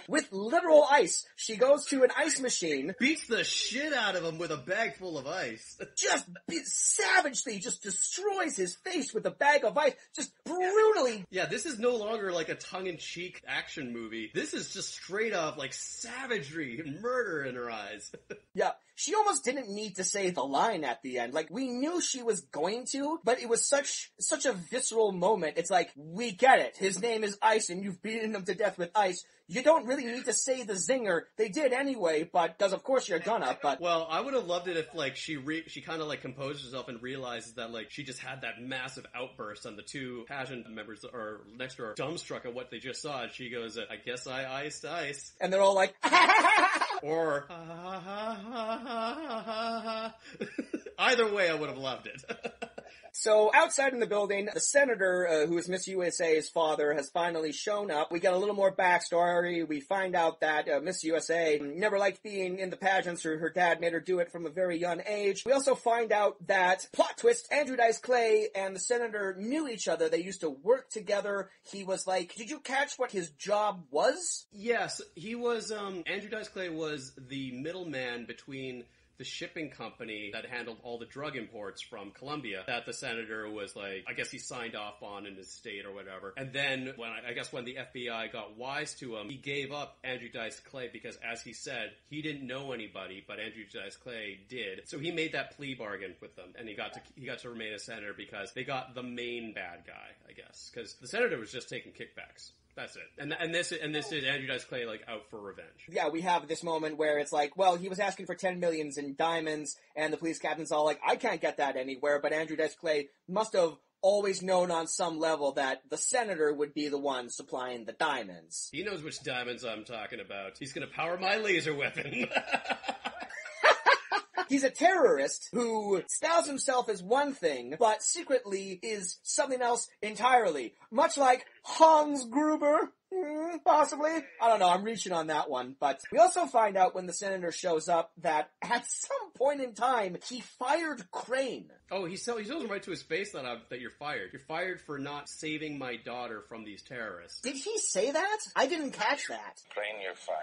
With literal ice. She goes to an ice machine. Beats the shit out of him with a bag full of ice. Just savagely just destroys his face with a bag of ice. Just brutally. Yeah, this is no longer like a tongue-in-cheek action movie. This is just straight up like savagery and murder in her eyes. Yeah, she almost didn't need to say the line at the end. Like, we knew she was going to, but it was such a visceral moment. It's like, we get it. His name is Ice and you've beaten him to death with ice. You don't really need to say the zinger. They did anyway, but, cause of course you're gonna, but... Well, I would have loved it if, like, she kind of, like, composed herself and realizes that, like, she just had that massive outburst and the two pageant members are next to her dumbstruck at what they just saw, and she goes, I guess I iced ice. And they're all like, or, either way, I would have loved it. So, outside in the building, the senator, who is Miss USA's father, has finally shown up. We get a little more backstory. We find out that Miss USA never liked being in the pageants, or her dad made her do it from a very young age. We also find out that, plot twist, Andrew Dice Clay and the senator knew each other. They used to work together. He was like, did you catch what his job was? Yes, he was, Andrew Dice Clay was the middleman between the shipping company that handled all the drug imports from Colombia that the senator was like, I guess he signed off on in his state or whatever. And then when the FBI got wise to him, he gave up Andrew Dice Clay because, as he said, he didn't know anybody, but Andrew Dice Clay did. So he made that plea bargain with them, and he got to remain a senator because they got the main bad guy, I guess, because the senator was just taking kickbacks. That's it. And this is Andrew Dice Clay, like, out for revenge. Yeah, we have this moment where it's like, well, he was asking for 10 millions in diamonds, and the police captain's all like, I can't get that anywhere, but Andrew Dice Clay must have always known on some level that the senator would be the one supplying the diamonds. He knows which diamonds I'm talking about. He's gonna power my laser weapon. He's a terrorist who styles himself as one thing, but secretly is something else entirely. Much like Hans Gruber. Possibly. I don't know, I'm reaching on that one. But we also find out when the senator shows up that at some point in time, he fired Crane. Oh, he tells him right to his face that you're fired. You're fired for not saving my daughter from these terrorists. Did he say that? I didn't catch that. Crane, you're fired.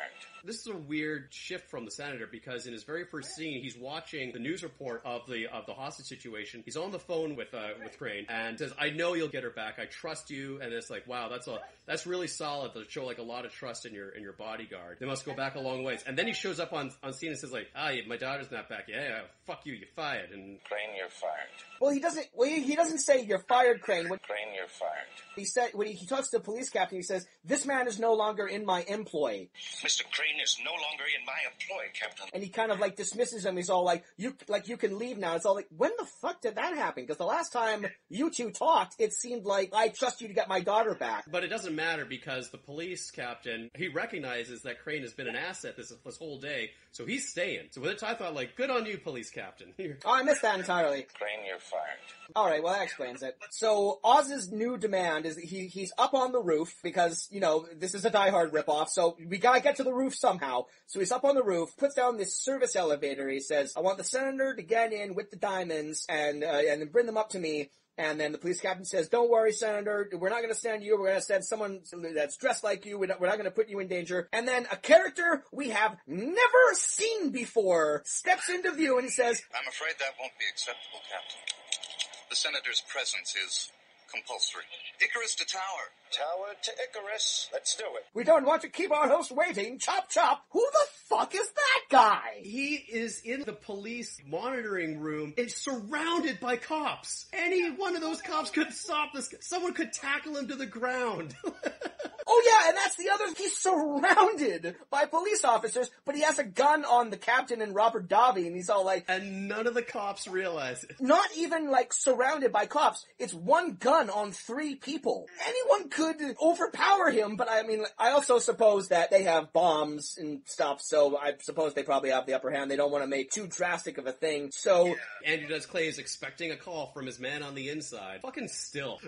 This is a weird shift from the senator because in his very first scene, he's watching the news report of the hostage situation. He's on the phone with Crane and says, "I know you'll get her back. I trust you." And it's like, wow, that's really solid to show like a lot of trust in your bodyguard. They must go back a long ways. And then he shows up on scene and says like, my daughter's not back. Yeah, fuck you, you're fired. And Crane, you're fired. Well, he doesn't say you're fired, Crane. Crane, you're fired. He said, when he talks to the police captain, he says, "This man is no longer in my employ." Mr. Crane is no longer in my employ, Captain. And he kind of like dismisses him. He's all like, you can leave now. It's all like, when the fuck did that happen? Because the last time you two talked, it seemed like, I trust you to get my daughter back. But it doesn't matter because the police captain, he recognizes that Crane has been an asset this whole day, so he's staying. So with it, I thought like, good on you, police captain. Oh, I missed that entirely. Crane, you're fired. Alright, well that explains it. So, Oz's new demand is that he's up on the roof because, this is a Die Hard ripoff, so we gotta get to the roof somehow. So he's up on the roof, puts down this service elevator, he says, "I want the senator to get in with the diamonds and then bring them up to me." And then the police captain says, "Don't worry, Senator, we're not going to send you, we're going to send someone that's dressed like you, we're not going to put you in danger." And then a character we have never seen before steps into view and says, I'm afraid that won't be acceptable, Captain. The senator's presence is compulsory. Icarus to tower. Tower to Icarus. Let's do it. "We don't want to keep our host waiting. Chop, chop." Who the fuck is that guy? He is in the police monitoring room and surrounded by cops. Any one of those cops could stop this. Someone could tackle him to the ground. Oh yeah, and that's the other, he's surrounded by police officers, but he has a gun on the captain and Robert Davi, and he's all like... And none of the cops realize it. Not even like surrounded by cops, it's one gun on 3 people. Anyone could overpower him, but I mean, I also suppose that they have bombs and stuff, so I suppose they probably have the upper hand. They don't want to make too drastic of a thing, so... Andrew Dice Clay is expecting a call from his man on the inside. Fucking still.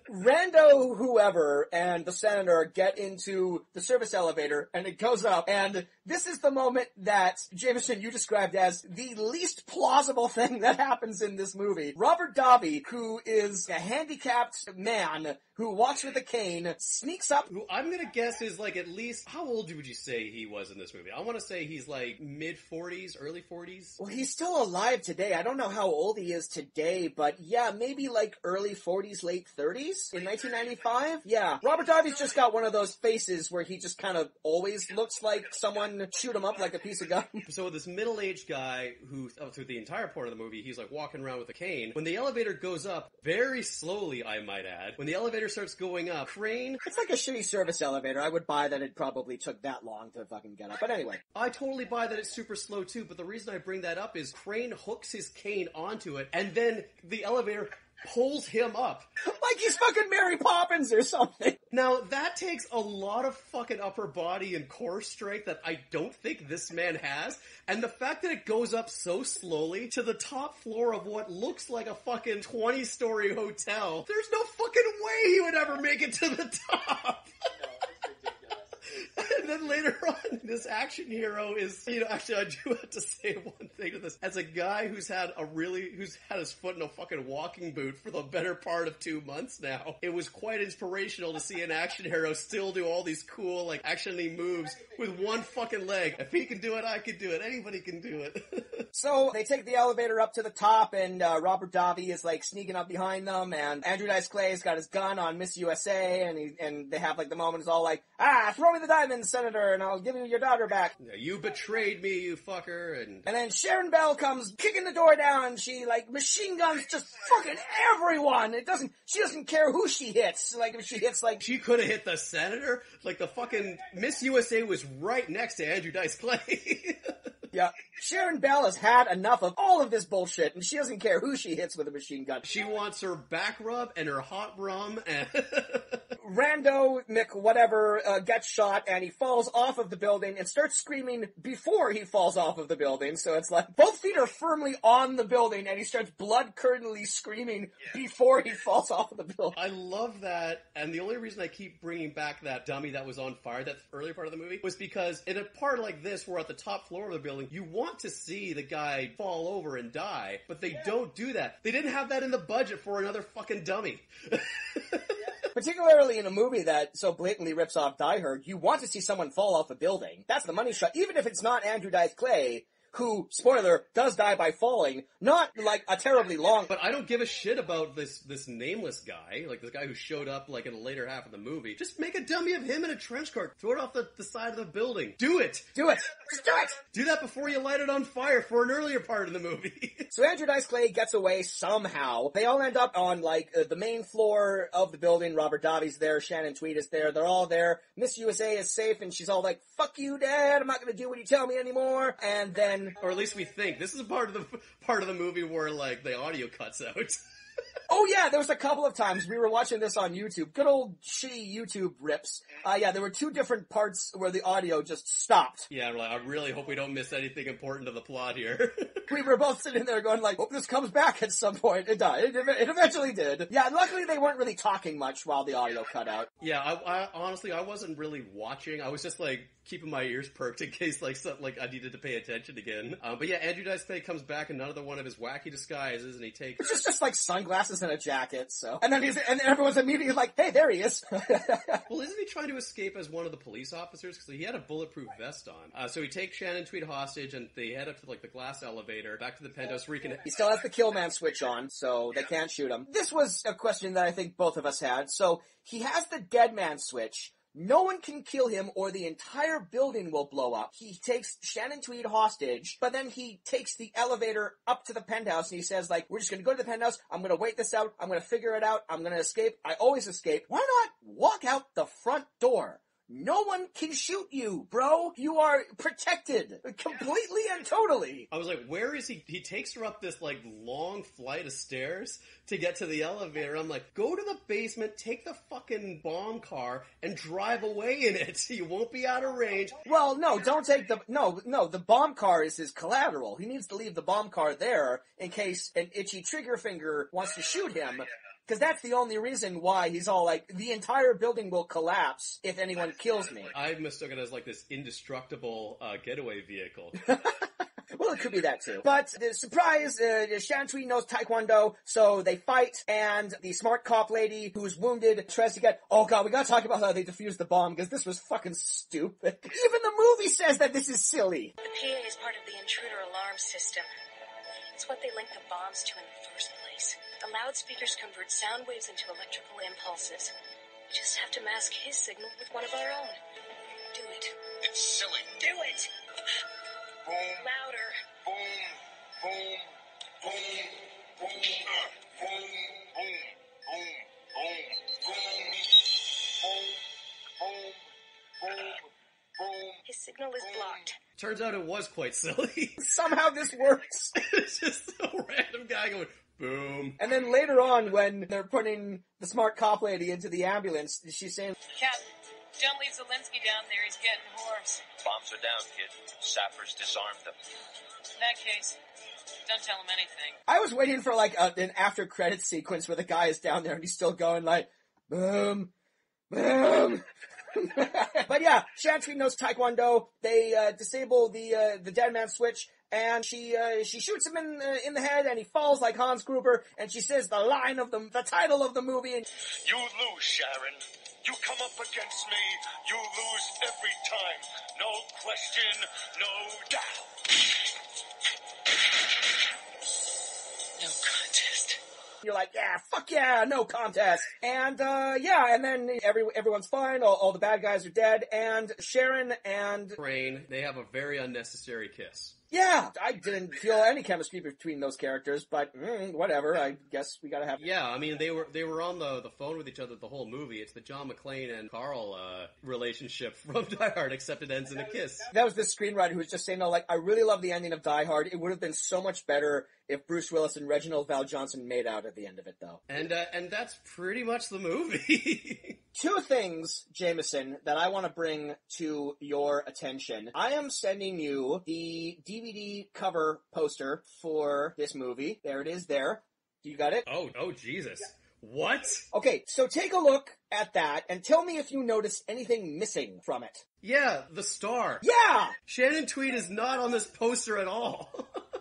Rando whoever and the senator get into the service elevator and it goes up, and this is the moment that, Jameson, you described as the least plausible thing that happens in this movie. Robert Davi, who is a handicapped man who walks with a cane, sneaks up. Who I'm gonna guess is like at least, how old would you say he was in this movie? I want to say he's like mid-40s, early 40s. Well, he's still alive today. I don't know how old he is today, but yeah, maybe like early 40s, late 30s in 1995. Yeah, Robert Davi's just got one of those faces where he just kind of always looks like someone shoot him up like a piece of gum. So this middle-aged guy who, through the entire part of the movie, he's like walking around with a cane. When the elevator goes up, very slowly, I might add, when the elevator starts going up, Crane... It's like a shitty service elevator. I would buy that it probably took that long to fucking get up. But anyway. I totally buy that it's super slow too, but the reason I bring that up is Crane hooks his cane onto it, and then the elevator pulls him up. Like he's fucking Mary Poppins or something. Now, that takes a lot of fucking upper body and core strength that I don't think this man has, and the fact that it goes up so slowly to the top floor of what looks like a fucking 20-story hotel, there's no fucking way he would ever make it to the top! And then later on, this action hero is, actually I do have to say one thing to this. As a guy who's had his foot in a fucking walking boot for the better part of 2 months now, it was quite inspirational to see an action hero still do all these cool, like, action-y moves with one fucking leg. If he can do it, I can do it. Anybody can do it. So, they take the elevator up to the top, and Robert Davi is, like, sneaking up behind them, and Andrew Dice Clay's got his gun on Miss USA, and they have, like, the moment is all like, throw me the diamonds, Senator, and I'll give you your daughter back. You betrayed me, you fucker, and then Sharon Bell comes kicking the door down, she, like, machine guns just fucking everyone! She doesn't care who she hits, like, if she hits, like... She could have hit the Senator? Like, the fucking Miss USA was right next to Andrew Dice Clay. Yeah, Sharon Bell has had enough of all of this bullshit, and she doesn't care who she hits with a machine gun. She wants her back rub and her hot rum and... Rando McWhatever gets shot, and he falls off of the building and starts screaming before he falls off of the building. So it's like, both feet are firmly on the building, and he starts blood-curdlingly screaming before he falls off of the building. I love that, and the only reason I keep bringing back that dummy that was on fire, that earlier part of the movie, was because in a part like this, where at the top floor of the building, you want to see the guy fall over and die, but they don't do that. They didn't have that in the budget for another fucking dummy. Particularly in a movie that so blatantly rips off Die Hard, you want to see someone fall off a building. That's the money shot. Even if it's not Andrew Dice Clay, who, spoiler, does die by falling, not like a terribly long... But I don't give a shit about this nameless guy, like this guy who showed up like in the later half of the movie. Just make a dummy of him in a trench coat, throw it off the side of the building. Do it! Do it! Just do it! Do that before you light it on fire for an earlier part of the movie. So Andrew Dice Clay gets away somehow. They all end up on, like, the main floor of the building. Robert Davi's there, Shannon Tweed is there, they're all there. Miss USA is safe, and she's all like, fuck you, Dad, I'm not gonna do what you tell me anymore. And then... Or at least we think. This is a part of the movie where, like, the audio cuts out. Oh yeah, there was a couple of times we were watching this on YouTube. Good old shitty YouTube rips. Yeah, there were two different parts where the audio just stopped. Yeah, like, I really hope we don't miss anything important to the plot here. We were both sitting there going like, hope this comes back at some point. It died. It eventually did. Yeah, luckily they weren't really talking much while the audio cut out. Yeah, I honestly, I wasn't really watching. I was just like, keeping my ears perked in case like I needed to pay attention again. But yeah, Andrew Dice Clay comes back in another one of his wacky disguises, and he takes... It's just like sunglasses and a jacket, so... And then everyone's immediately like, hey, there he is! Well, isn't he trying to escape as one of the police officers? Because he had a bulletproof vest on. So he takes Shannon Tweed hostage, and they head up to like the glass elevator, back to the penthouse where he can... He still has the kill man switch on, so they can't shoot him. This was a question that I think both of us had. So, he has the dead man switch. No one can kill him or the entire building will blow up. He takes Shannon Tweed hostage, but then he takes the elevator up to the penthouse and he says, like, we're just gonna go to the penthouse, I'm gonna wait this out, I'm gonna figure it out, I'm gonna escape, I always escape. Why not walk out the front door? No one can shoot you, bro. You are protected. Completely and totally. I was like, where is he? He takes her up this, like, long flight of stairs to get to the elevator. I'm like, go to the basement, take the fucking bomb car, and drive away in it. You won't be out of range. Well, no, don't take the... No, the bomb car is his collateral. He needs to leave the bomb car there in case an itchy trigger finger wants to shoot him. Because that's the only reason why he's all like, the entire building will collapse if anyone kills me. I mistook it as like this indestructible getaway vehicle. Well, it could be that too. But the surprise, Shannon Tweed knows Taekwondo, so they fight, and the smart cop lady who's wounded tries to get... Oh god, we gotta talk about how they defused the bomb, because this was fucking stupid. Even the movie says that this is silly. The PA is part of the intruder alarm system. It's what they link the bombs to in the first place. The loudspeakers convert sound waves into electrical impulses. We just have to mask his signal with one of our own. Do it. It's silly. Do it! Boom. Louder. Boom. Boom. Boom. Boom. Boom. Boom. Boom. Boom. Boom. Boom. Boom. Boom. His signal is blocked. Turns out it was quite silly. Somehow this works. It's just a random guy going... Boom. And then later on, when they're putting the smart cop lady into the ambulance, she's saying, Captain, don't leave Zelensky down there. He's getting hoarse. Bombs are down, kid. Sappers disarmed them. In that case, don't tell him anything. I was waiting for like an after credits sequence where the guy is down there and he's still going like, boom, boom. But yeah, Shannon Tweed knows Taekwondo. They disable the dead man switch, and she shoots him in the head, and he falls like Hans Gruber. And she says the title of the movie. And You lose, Sharon. You come up against me, you lose every time. No question, no doubt. No contest. you're like, yeah, fuck yeah, no contest. And, yeah, and then everyone's fine, all the bad guys are dead, and Sharon and... Crane, they have a very unnecessary kiss. Yeah, I didn't feel any chemistry between those characters, but whatever. I guess we gotta have. Yeah, I mean they were on the phone with each other the whole movie. It's the John McClane and Carl relationship from Die Hard, except it ends in a kiss. That was this screenwriter who was just saying, no, like, I really love the ending of Die Hard. It would have been so much better if Bruce Willis and Reginald Val Johnson made out at the end of it, though. And that's pretty much the movie. Two things, Jameson, that I want to bring to your attention. I am sending you the DVD cover poster for this movie. There it is there. You got it? Oh, Jesus. What? Okay, so take a look at that and tell me if you notice anything missing from it. Yeah, the star. Yeah! Shannon Tweed is not on this poster at all.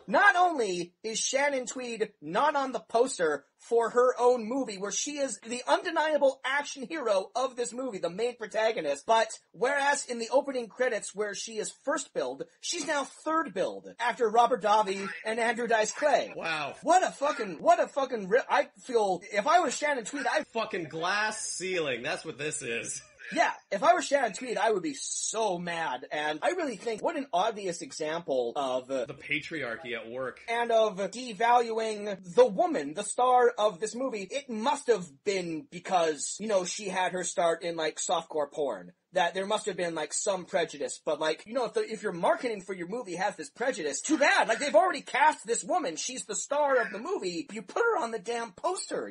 Not only is Shannon Tweed not on the poster for her own movie, where she is the undeniable action hero of this movie, the main protagonist, but whereas in the opening credits where she is first billed, she's now third billed, after Robert Davi and Andrew Dice Clay. Wow. I feel, if I was Shannon Tweed, fucking glass ceiling, that's what this is. Yeah, if I were Shannon Tweed, I would be so mad, and I really think what an obvious example of the patriarchy at work. And of devaluing the woman, the star of this movie. It must have been because, she had her start in, like, softcore porn. That there must have been, like, some prejudice. But, like, if your marketing for your movie has this prejudice, too bad. Like, they've already cast this woman. She's the star of the movie. You put her on the damn poster,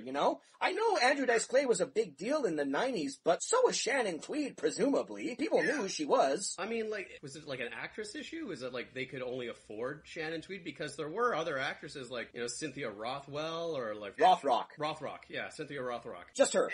I know Andrew Dice Clay was a big deal in the 90s, but so was Shannon Tweed, presumably. People knew who she was. I mean, like, was it, like, an actress issue? Is it, like, they could only afford Shannon Tweed? Because there were other actresses, like, Cynthia Rothwell, or, like... Rothrock, yeah, Cynthia Rothrock. Just her.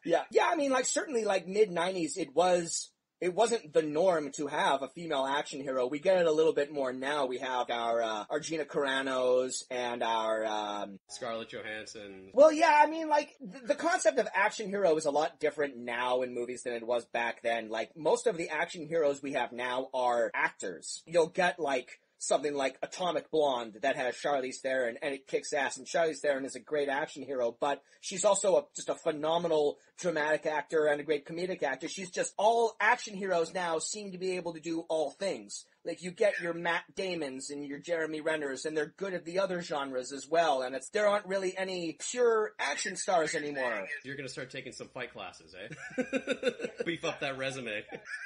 Yeah, I mean, like, certainly, like, mid-90s, it wasn't the norm to have a female action hero. We get it a little bit more now. We have our Gina Carano's and our Scarlett Johansson. Well, yeah, I mean, like, the concept of action hero is a lot different now in movies than it was back then. Like, most of the action heroes we have now are actors. You'll get, like, something like Atomic Blonde that has Charlize Theron, and it kicks ass, and Charlize Theron is a great action hero, but she's also just a phenomenal dramatic actor and a great comedic actor. She's just, all action heroes now seem to be able to do all things. Like, you get your Matt Damons and your Jeremy Renners, and they're good at the other genres as well, and there aren't really any pure action stars anymore. You're gonna start taking some fight classes, eh? Beef up that resume.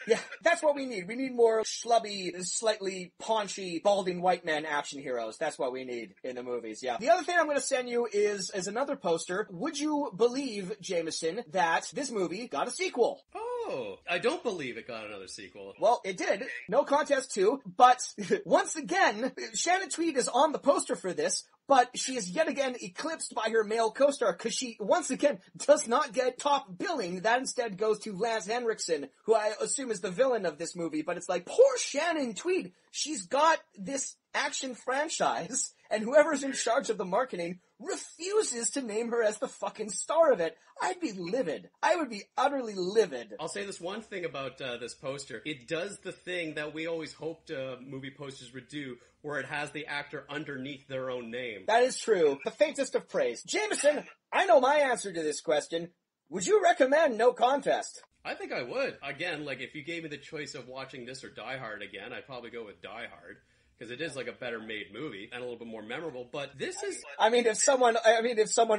Yeah, that's what we need. We need more schlubby, slightly paunchy, balding white men action heroes. That's what we need in the movies, yeah. The other thing I'm gonna send you is another poster. Would you believe, Jameson, that this movie got a sequel? Oh, I don't believe it got another sequel. Well, it did. No Contest 2, but once again, Shannon Tweed is on the poster for this, but she is yet again eclipsed by her male co-star, because she, once again, does not get top billing. That instead goes to Lance Henriksen, who I assume is the villain of this movie, but it's like, poor Shannon Tweed, she's got this action franchise, and whoever's in charge of the marketing refuses to name her as the fucking star of it. I'd be livid. I would be utterly livid. I'll say this one thing about this poster. It does the thing that we always hoped movie posters would do, where it has the actor underneath their own name. That is true. The faintest of praise. Jameson, I know my answer to this question. Would you recommend No Contest? I think I would. Again, like, if you gave me the choice of watching this or Die Hard again, I'd probably go with Die Hard. Because it is like a better made movie and a little bit more memorable, but this is... I mean, if someone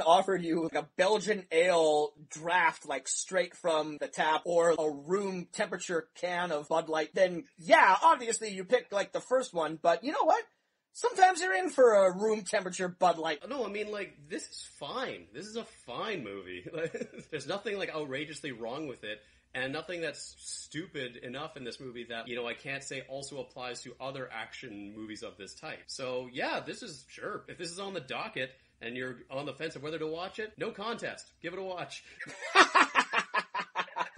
offered you like a Belgian ale draft, like straight from the tap, or a room temperature can of Bud Light, then yeah, obviously you pick like the first one, but you know what? Sometimes you're in for a room temperature Bud Light. No, I mean, like, this is fine. This is a fine movie. There's nothing like outrageously wrong with it. And nothing that's stupid enough in this movie that, I can't say also applies to other action movies of this type. So, yeah, this is, sure, if this is on the docket and you're on the fence of whether to watch it, No Contest. Give it a watch.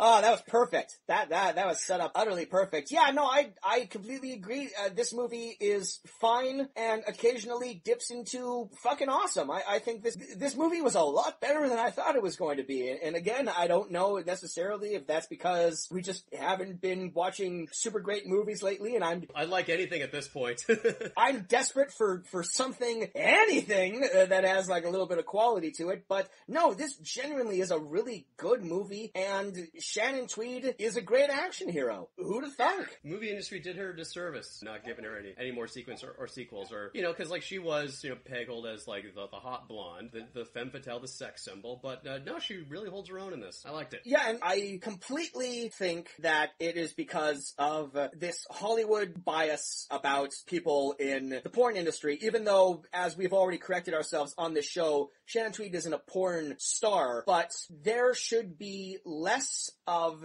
Oh, that was perfect. That was set up utterly perfect. Yeah, no, I completely agree. This movie is fine and occasionally dips into fucking awesome. I think this movie was a lot better than I thought it was going to be. And again, I don't know necessarily if that's because we just haven't been watching super great movies lately, and I'd like anything at this point. I'm desperate for anything that has like a little bit of quality to it. But no, this genuinely is a really good movie, and Shannon Tweed is a great action hero. Who'd have thunk? Movie industry did her a disservice, not giving her any more sequence or sequels, or, you know, because, like, she was, you know, pegged as, like, the hot blonde, the femme fatale, the sex symbol, but no, she really holds her own in this. I liked it. Yeah, and I completely think that it is because of this Hollywood bias about people in the porn industry, even though, as we've already corrected ourselves on this show, Shannon Tweed isn't a porn star, but there should be less of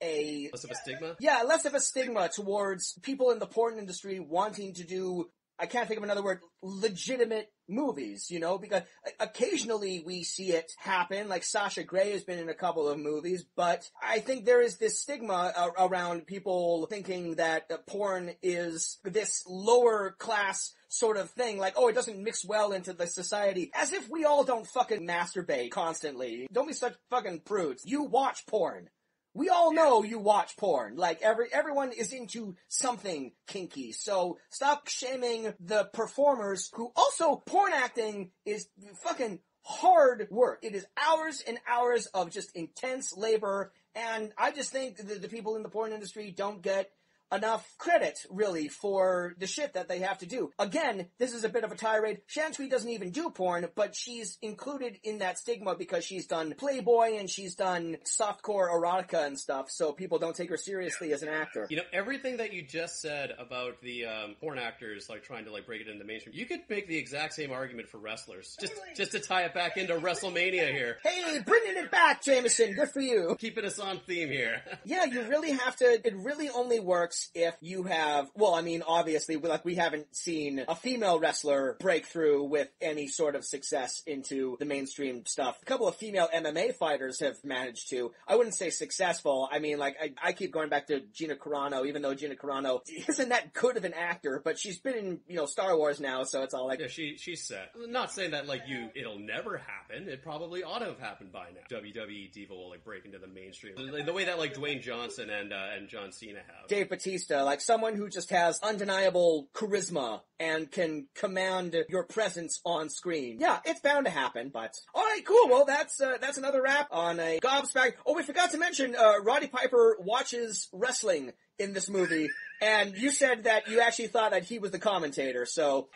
a stigma? Yeah, less of a stigma towards people in the porn industry wanting to do, I can't think of another word, legitimate movies, you know, because occasionally we see it happen, like Sasha Grey has been in a couple of movies, but I think there is this stigma around people thinking that porn is this lower class sort of thing, like, oh, it doesn't mix well into the society, as if we all don't fucking masturbate constantly. Don't be such fucking prudes. You watch porn. We all know you watch porn. Like, everyone is into something kinky. So stop shaming the performers who also, porn acting is fucking hard work. It is hours and hours of just intense labor. And I just think that the people in the porn industry don't get enough credit, really, for the shit that they have to do. Again, this is a bit of a tirade. Shannon Tweed doesn't even do porn, but she's included in that stigma because she's done Playboy and she's done softcore erotica and stuff, so people don't take her seriously as an actor. You know, everything that you just said about the porn actors, like, trying to, like, break it into the mainstream, you could make the exact same argument for wrestlers. Just to tie it back into WrestleMania here. Hey, bringing it back, Jameson! Good for you! Keeping us on theme here. Yeah, you really have to, it really only works if you have, well, I mean, obviously, like, we haven't seen a female wrestler break through with any sort of success into the mainstream stuff. A couple of female MMA fighters have managed to. I wouldn't say successful. I mean, like, I keep going back to Gina Carano, even though Gina Carano isn't that good of an actor, but she's been in, you know, Star Wars now, so it's all like... Yeah, she's set. I'm not saying that, like, it'll never happen. It probably ought to have happened by now. WWE Diva will, like, break into the mainstream. The way that, like, Dwayne Johnson and John Cena have. Dave Bautista, like someone who just has undeniable charisma and can command your presence on screen. Yeah, it's bound to happen, but... Alright, cool, well that's another wrap on a gobsmack. Oh, we forgot to mention, Roddy Piper watches wrestling in this movie, and you said that you actually thought that he was the commentator, so...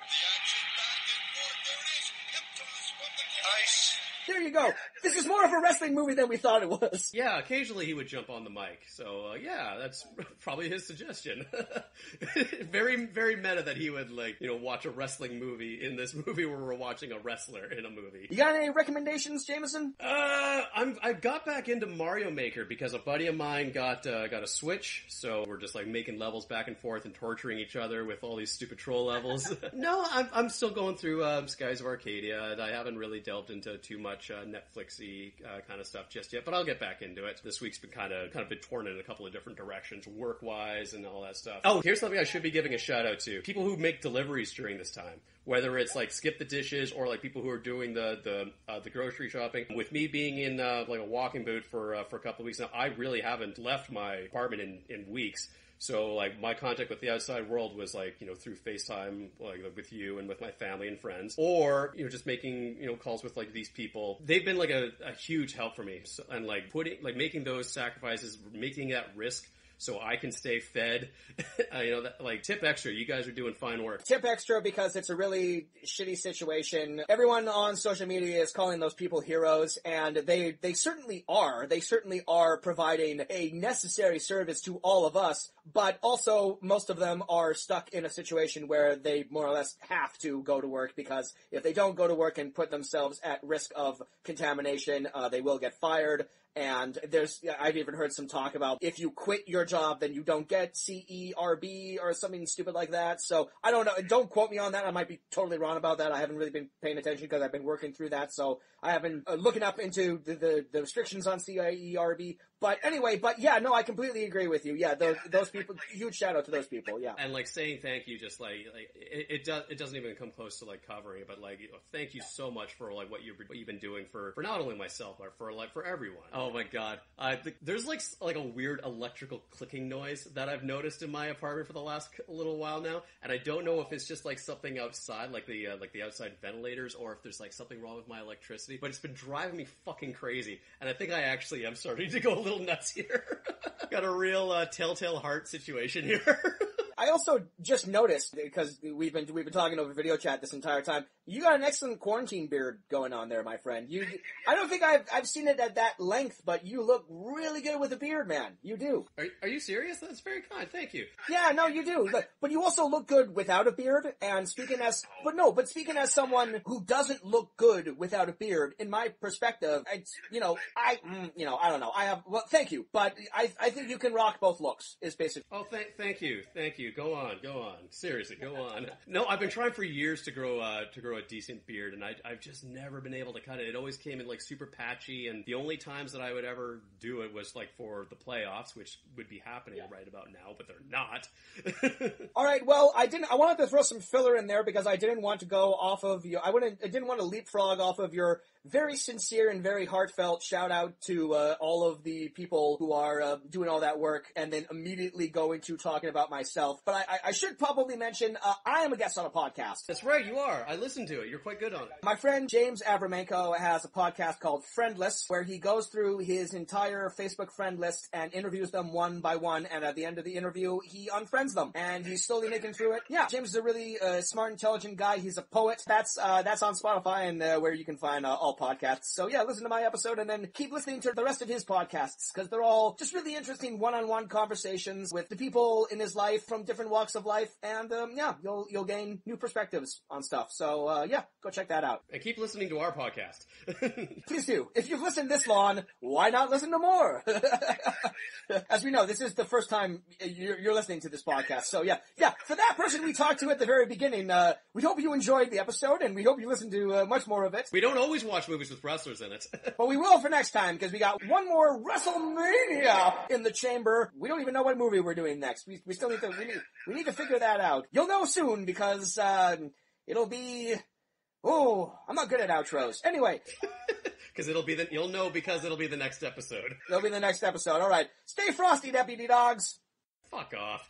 There you go. This is more of a wrestling movie than we thought it was. Yeah, occasionally he would jump on the mic. So, yeah, that's probably his suggestion. Very, very meta that he would, like, you know, watch a wrestling movie in this movie where we're watching a wrestler in a movie. You got any recommendations, Jameson? I got back into Mario Maker because a buddy of mine got a Switch, so we're just, like, making levels back and forth and torturing each other with all these stupid troll levels. No, I'm still going through Skies of Arcadia, and I haven't really delved into too much Netflixy kind of stuff just yet, but I'll get back into it. This week's been kind of been torn in a couple of different directions, work-wise and all that stuff. Oh, here's something I should be giving a shout out to. People who make deliveries during this time. Whether it's like Skip the Dishes or like people who are doing the grocery shopping. With me being in like a walking boot for a couple of weeks now, I really haven't left my apartment in weeks. So, like, my contact with the outside world was, like, you know, through FaceTime, like, with you and with my family and friends. Or, you know, just making, you know, calls with, like, these people. They've been, like, a huge help for me. So, and, like, making those sacrifices, making that risk so I can stay fed. You know, that, like, tip extra. You guys are doing fine work. Tip extra because it's a really shitty situation. Everyone on social media is calling those people heroes, and they certainly are. They certainly are providing a necessary service to all of us, but also most of them are stuck in a situation where they more or less have to go to work, because if they don't go to work and put themselves at risk of contamination, they will get fired. And I've even heard some talk about if you quit your job, then you don't get CERB or something stupid like that. So, I don't know. Don't quote me on that. I might be totally wrong about that. I haven't really been paying attention because I've been working through that. So, I have been looking up into the restrictions on CERB. But anyway, yeah, no, I completely agree with you. Yeah, those people, huge shout out to those people, yeah. And, like, saying thank you just, like it doesn't even come close to, like, covering it, but, like, you know, thank you so much for, like, what you've been doing for not only myself, but for everyone. Oh my god. There's, like a weird electrical clicking noise that I've noticed in my apartment for the last little while now, and I don't know if it's just like something outside, like the outside ventilators, or if there's like something wrong with my electricity. But it's been driving me fucking crazy, and I think I actually am starting to go a little nuts here. Got a real telltale heart situation here. I also just noticed, because we've been talking over video chat this entire time, you got an excellent quarantine beard going on there, my friend. I don't think I've seen it at that length, but you look really good with a beard, man. You do. Are you serious? That's very kind. Thank you. Yeah, no, you do. But you also look good without a beard, and speaking as someone who doesn't look good without a beard, in my perspective, I don't know. Thank you, but I think you can rock both looks, is basically. Oh, thank you. Go on. Seriously, go on. No, I've been trying for years to grow a decent beard, and I've just never been able to cut it. It always came in like super patchy, and the only times that I would ever do it was like for the playoffs, which would be happening right about now, but they're not. All right, well, I wanted to throw some filler in there because I didn't want to go off of you. I didn't want to leapfrog off of your very sincere and very heartfelt shout out to all of the people who are doing all that work, and then immediately go into talking about myself. But I should probably mention I am a guest on a podcast. That's right, you are. I listened to it. You're quite good on it. My friend James Abramenko has a podcast called Friendless, where he goes through his entire Facebook friend list and interviews them one by one, and at the end of the interview, he unfriends them, and he's slowly making through it. Yeah, James is a really smart, intelligent guy. He's a poet. That's on Spotify and where you can find all podcasts. So yeah, listen to my episode and then keep listening to the rest of his podcasts, because they're all just really interesting one-on-one conversations with the people in his life from different walks of life, and you'll gain new perspectives on stuff. So go check that out. And keep listening to our podcast. Please do. If you've listened this long, why not listen to more? As we know, this is the first time you're listening to this podcast. So yeah, for that person we talked to at the very beginning, we hope you enjoyed the episode, and we hope you listen to much more of it. We don't always watch movies with wrestlers in it. But we will for next time, because we got one more WrestleMania in the chamber. We don't even know what movie we're doing next. We still need to, we need to figure that out. You'll know soon, because, it'll be, I'm not good at outros. Anyway. You'll know because it'll be the next episode. It'll be the next episode. Alright. Stay frosty, deputy dogs. Fuck off.